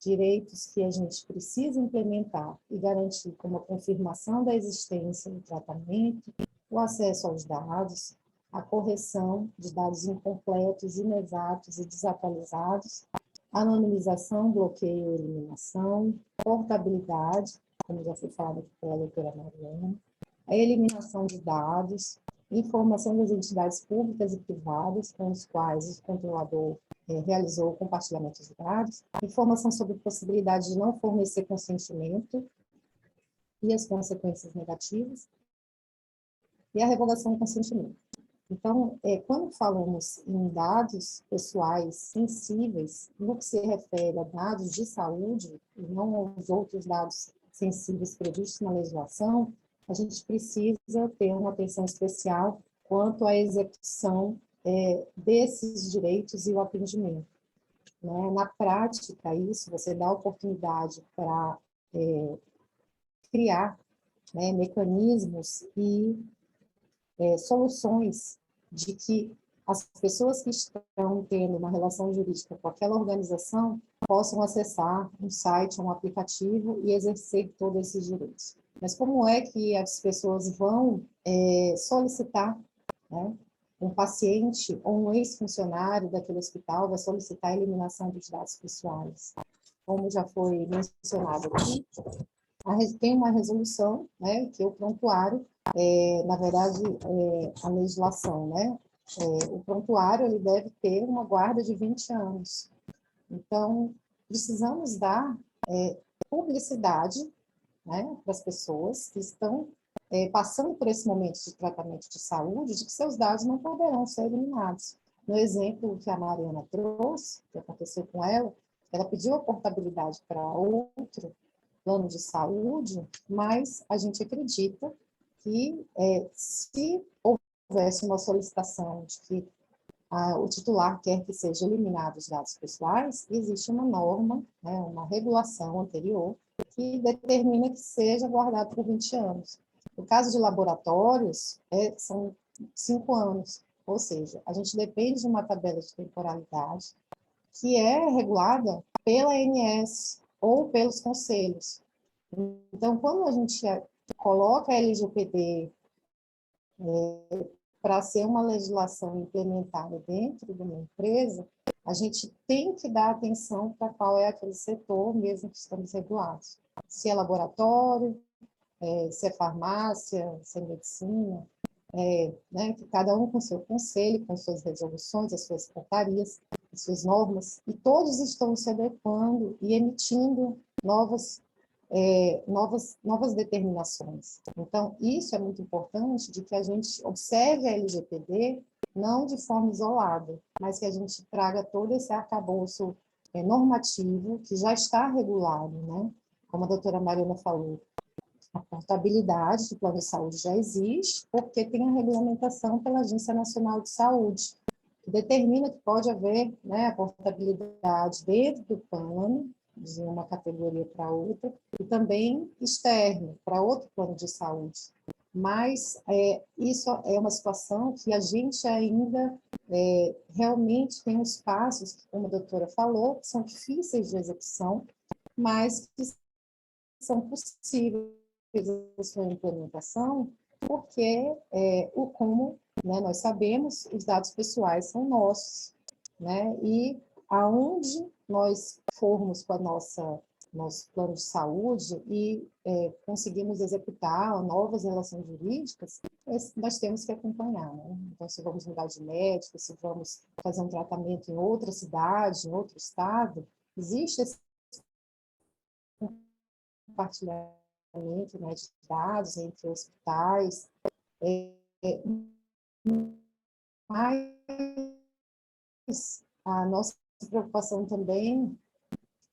direitos que a gente precisa implementar e garantir, como a confirmação da existência do tratamento, o acesso aos dados, a correção de dados incompletos, inexatos e desatualizados, anonimização, bloqueio ou eliminação, portabilidade, como já foi falado aqui pela doutora Mariana, a eliminação de dados, informação das entidades públicas e privadas com os quais o controlador realizou o compartilhamento de dados, informação sobre a possibilidade de não fornecer consentimento e as consequências negativas, e a revogação do consentimento. Então, quando falamos em dados pessoais sensíveis, no que se refere a dados de saúde, e não aos outros dados sensíveis previstos na legislação, a gente precisa ter uma atenção especial quanto à execução desses direitos e o atendimento. Né? Na prática, isso você dá oportunidade para criar, né, mecanismos e soluções de que as pessoas que estão tendo uma relação jurídica com aquela organização possam acessar um site, um aplicativo e exercer todos esses direitos. Mas como é que as pessoas vão solicitar, né, um paciente ou um ex-funcionário daquele hospital vai solicitar a eliminação dos dados pessoais? Como já foi mencionado aqui, tem uma resolução, né, que é o prontuário, na verdade, a legislação, né, o prontuário ele deve ter uma guarda de 20 anos. Então, precisamos dar publicidade, né, para as pessoas que estão passando por esse momento de tratamento de saúde, de que seus dados não poderão ser eliminados. No exemplo que a Mariana trouxe, que aconteceu com ela pediu a portabilidade para outro plano de saúde, mas a gente acredita que se houvesse uma solicitação de que o titular quer que sejam eliminados os dados pessoais, existe uma norma, né, uma regulação anterior, que determina que seja guardado por 20 anos. No caso de laboratórios, são 5 anos, ou seja, a gente depende de uma tabela de temporalidade que é regulada pela ANS ou pelos conselhos. Então, quando a gente coloca a LGPD para ser uma legislação implementada dentro de uma empresa, a gente tem que dar atenção para qual é aquele setor, mesmo que estamos regulados. Se é laboratório, se é farmácia, se é medicina, né, que cada um com seu conselho, com suas resoluções, as suas portarias, as suas normas, e todos estão se adequando e emitindo novas determinações. Então, isso é muito importante, de que a gente observe a LGPD não de forma isolada, mas que a gente traga todo esse arcabouço normativo que já está regulado, né? Como a doutora Mariana falou, a portabilidade do plano de saúde já existe, porque tem a regulamentação pela Agência Nacional de Saúde, que determina que pode haver, né, a portabilidade dentro do plano, de uma categoria para outra, e também externo, para outro plano de saúde. Mas isso é uma situação que a gente ainda realmente tem uns passos, que, como a doutora falou, que são difíceis de execução, mas que são possíveis a sua implementação, porque como, né, nós sabemos, os dados pessoais são nossos, né, e aonde nós formos com a nosso plano de saúde e conseguimos executar novas relações jurídicas, nós temos que acompanhar, né? Então, se vamos mudar de médico, se vamos fazer um tratamento em outra cidade, em outro estado, existe esse compartilhamento, né, de dados entre hospitais, mas a nossa preocupação também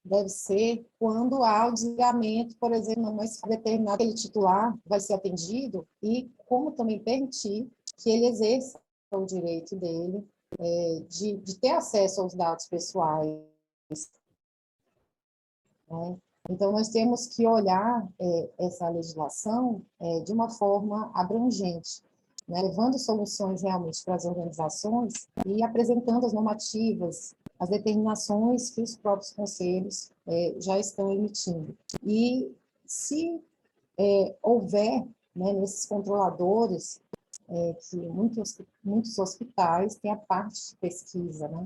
deve ser quando há o desligamento, por exemplo, mas determinado aquele titular vai ser atendido, e como também permitir que ele exerça o direito dele de ter acesso aos dados pessoais, né? Então, nós temos que olhar essa legislação de uma forma abrangente, né? Levando soluções realmente para as organizações e apresentando as normativas, as determinações que os próprios conselhos já estão emitindo. E se houver, né, nesses controladores, que muitos hospitais têm a parte de pesquisa, né?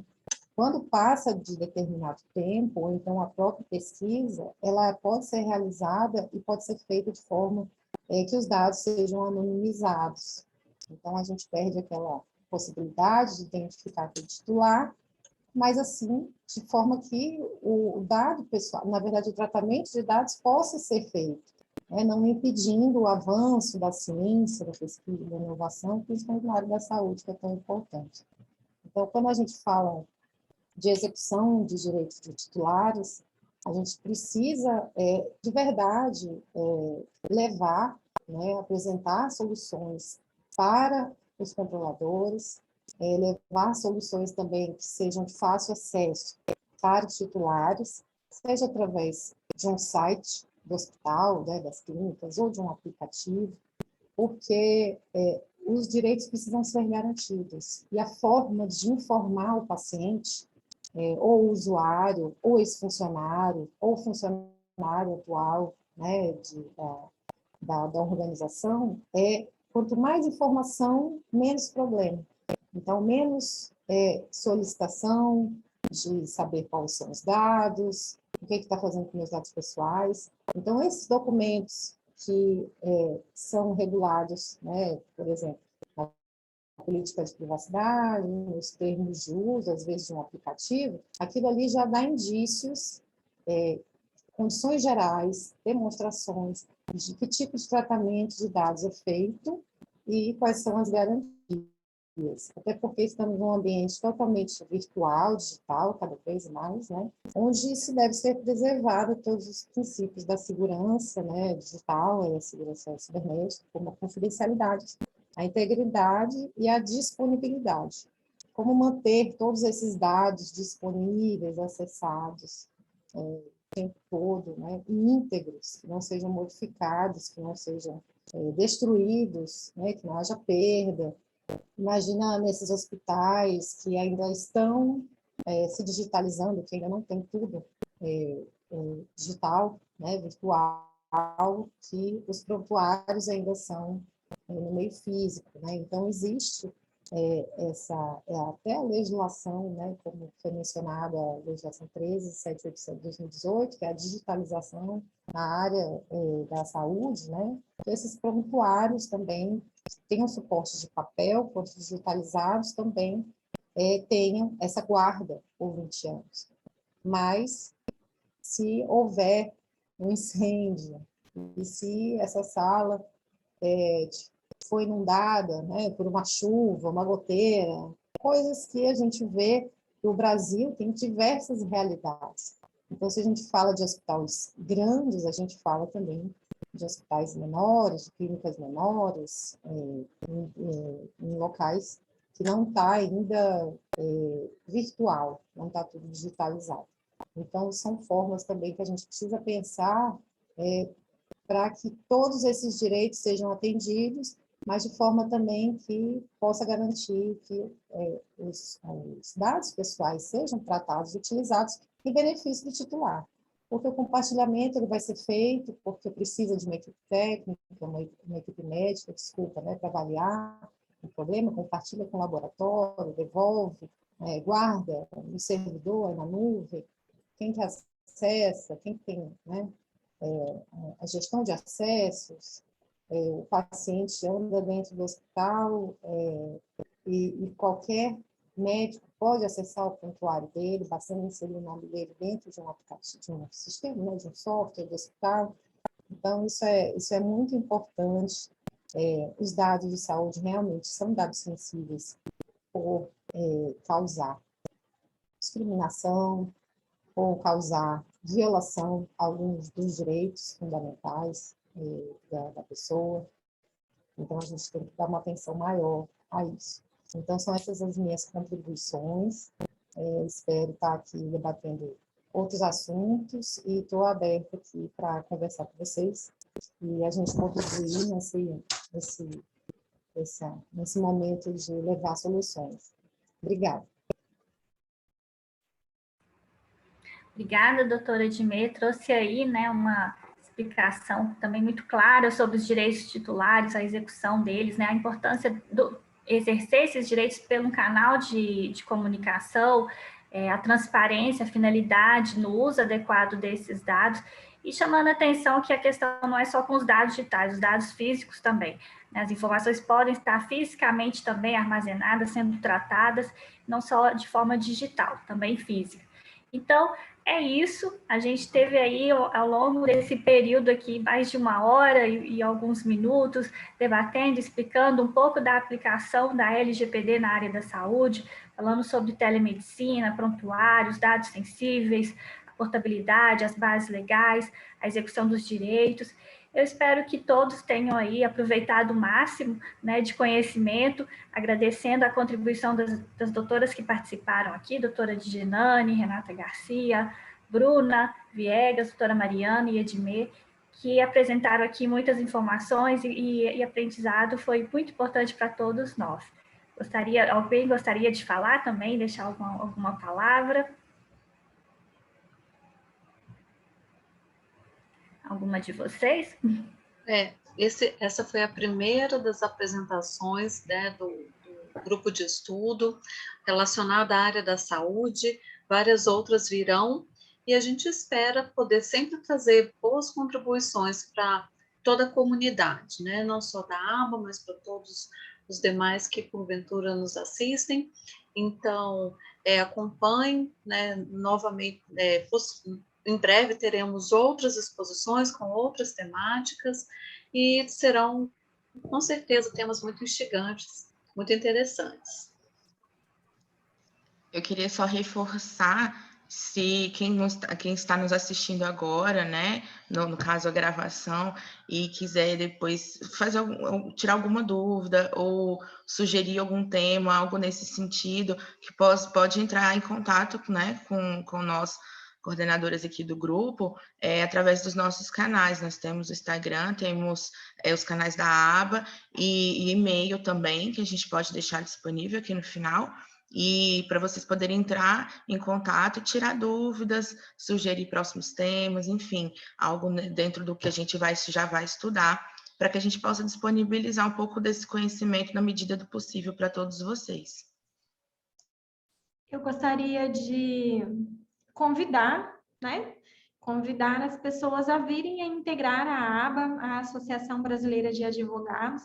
Quando passa de determinado tempo, ou então a própria pesquisa, ela pode ser realizada e pode ser feita de forma que os dados sejam anonimizados. Então, a gente perde aquela possibilidade de identificar aquele titular, mas assim, de forma que o dado pessoal, na verdade, o tratamento de dados possa ser feito, né, não impedindo o avanço da ciência, da pesquisa, da inovação, principalmente na área da saúde, que é tão importante. Então, quando a gente fala de execução de direitos de titulares, a gente precisa, de verdade, levar, né, apresentar soluções para os controladores, levar soluções também que sejam de fácil acesso para os titulares, seja através de um site do hospital, né, das clínicas, ou de um aplicativo, porque os direitos precisam ser garantidos. E a forma de informar o paciente, ou o usuário, ou ex-funcionário, ou funcionário atual, né, da organização, quanto mais informação, menos problema. Então, menos solicitação de saber quais são os dados, o que está fazendo com meus dados pessoais. Então, esses documentos que são regulados, né, por exemplo, na política de privacidade, nos termos de uso, às vezes, de um aplicativo, aquilo ali já dá indícios condições gerais, demonstrações de que tipo de tratamento de dados é feito e quais são as garantias. Até porque estamos num ambiente totalmente virtual, digital, cada vez mais, né? Onde se deve ser preservado todos os princípios da segurança, né, digital, a segurança cibernética, como a confidencialidade, a integridade e a disponibilidade. Como manter todos esses dados disponíveis, acessados, o tempo todo, né, íntegros, que não sejam modificados, que não sejam destruídos, né, que não haja perda. Imagina nesses hospitais que ainda estão se digitalizando, que ainda não tem tudo digital, né, virtual, que os prontuários ainda são no meio físico, né? Então existe até a legislação, né, como foi mencionada, a legislação 13.787 de 2018, que é a digitalização na área da saúde, né? Então, esses prontuários também tenham suporte de papel, quanto digitalizados também tenham essa guarda por 20 anos. Mas, se houver um incêndio, e se essa sala foi inundada, né, por uma chuva, uma goteira, coisas que a gente vê que o Brasil tem diversas realidades. Então, se a gente fala de hospitais grandes, a gente fala também de hospitais menores, de clínicas menores, em locais que não está ainda virtual, não está tudo digitalizado. Então, são formas também que a gente precisa pensar para que todos esses direitos sejam atendidos, mas de forma também que possa garantir que os dados pessoais sejam tratados e utilizados em benefício do titular. Porque o compartilhamento ele vai ser feito porque precisa de uma equipe técnica, uma equipe médica, desculpa, né, para avaliar o problema, compartilha com o laboratório, devolve, guarda no servidor, na nuvem, quem que acessa, quem tem, né, a gestão de acessos, o paciente anda dentro do hospital e qualquer médico pode acessar o prontuário dele, bastando inserir o nome dele dentro de um aplicativo, de um sistema, né, de um software do hospital. Então, isso é muito importante. Os dados de saúde realmente são dados sensíveis por causar discriminação, ou causar violação a alguns dos direitos fundamentais da pessoa. Então, a gente tem que dar uma atenção maior a isso. Então, são essas as minhas contribuições. Espero estar aqui debatendo outros assuntos e estou aberta aqui para conversar com vocês e a gente contribuir nesse momento de levar soluções. Obrigada. Obrigada, doutora Edmê. Trouxe aí, né, uma explicação também muito clara sobre os direitos titulares, a execução deles, né, a importância do exercer esses direitos pelo canal de comunicação, a transparência, a finalidade no uso adequado desses dados, e chamando a atenção que a questão não é só com os dados digitais, os dados físicos também. Né, as informações podem estar fisicamente também armazenadas, sendo tratadas, não só de forma digital, também física. Então, é isso, a gente teve aí ao longo desse período aqui mais de 1 hora e alguns minutos debatendo, explicando um pouco da aplicação da LGPD na área da saúde, falando sobre telemedicina, prontuários, dados sensíveis, a portabilidade, as bases legais, a execução dos direitos. Eu espero que todos tenham aí aproveitado o máximo, né, de conhecimento, agradecendo a contribuição das doutoras que participaram aqui, doutora Digenane, Renata Garcia, Bruna Viegas, doutora Mariana e Edmê, que apresentaram aqui muitas informações e aprendizado, foi muito importante para todos nós. Alguém gostaria de falar também, deixar alguma palavra? Alguma de vocês? Essa foi a primeira das apresentações, né, do grupo de estudo relacionada à área da saúde, várias outras virão, e a gente espera poder sempre trazer boas contribuições para toda a comunidade, né, não só da ABA, mas para todos os demais que porventura nos assistem. Então, acompanhem, né, novamente, em breve teremos outras exposições com outras temáticas e serão, com certeza, temas muito instigantes, muito interessantes. Eu queria só reforçar, se quem está nos assistindo agora, né, no caso a gravação, e quiser depois tirar alguma dúvida ou sugerir algum tema, algo nesse sentido, que pode entrar em contato, né, com nós, coordenadoras aqui do grupo, através dos nossos canais. Nós temos o Instagram, temos os canais da aba e e-mail também, que a gente pode deixar disponível aqui no final. E para vocês poderem entrar em contato, tirar dúvidas, sugerir próximos temas, enfim, algo dentro do que a gente já vai estudar, para que a gente possa disponibilizar um pouco desse conhecimento na medida do possível para todos vocês. Eu gostaria de convidar, né? Convidar as pessoas a virem a integrar a ABA, a Associação Brasileira de Advogados,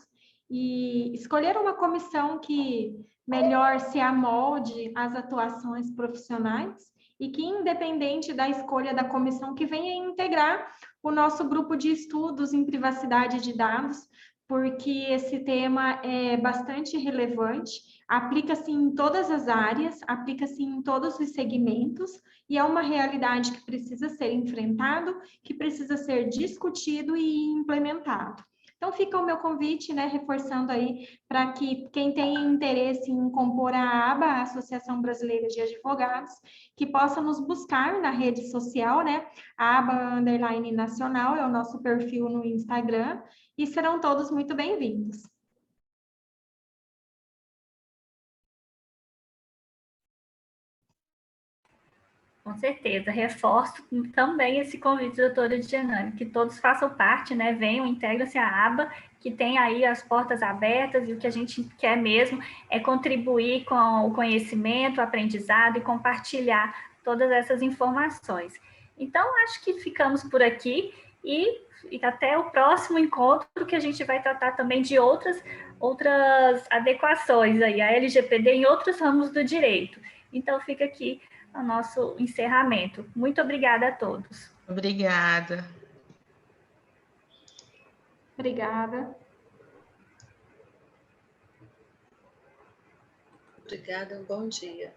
e escolher uma comissão que melhor se amolde às atuações profissionais e que, independente da escolha da comissão, que venha integrar o nosso grupo de estudos em privacidade de dados, porque esse tema é bastante relevante, aplica-se em todas as áreas, aplica-se em todos os segmentos, e é uma realidade que precisa ser enfrentado, que precisa ser discutido e implementado. Então, fica o meu convite, né, reforçando aí, para que quem tem interesse em compor a ABA, a Associação Brasileira de Advogados, que possa nos buscar na rede social, né, a aba_nacional é o nosso perfil no Instagram, e serão todos muito bem-vindos. Com certeza, reforço também esse convite, doutora Dianane, que todos façam parte, né? Venham, integram-se à aba, que tem aí as portas abertas, e o que a gente quer mesmo é contribuir com o conhecimento, o aprendizado e compartilhar todas essas informações. Então, acho que ficamos por aqui e até o próximo encontro, que a gente vai tratar também de outras adequações aí, a LGPD em outros ramos do direito. Então, fica aqui o nosso encerramento. Muito obrigada a todos. Obrigada. Obrigada. Obrigada, um bom dia.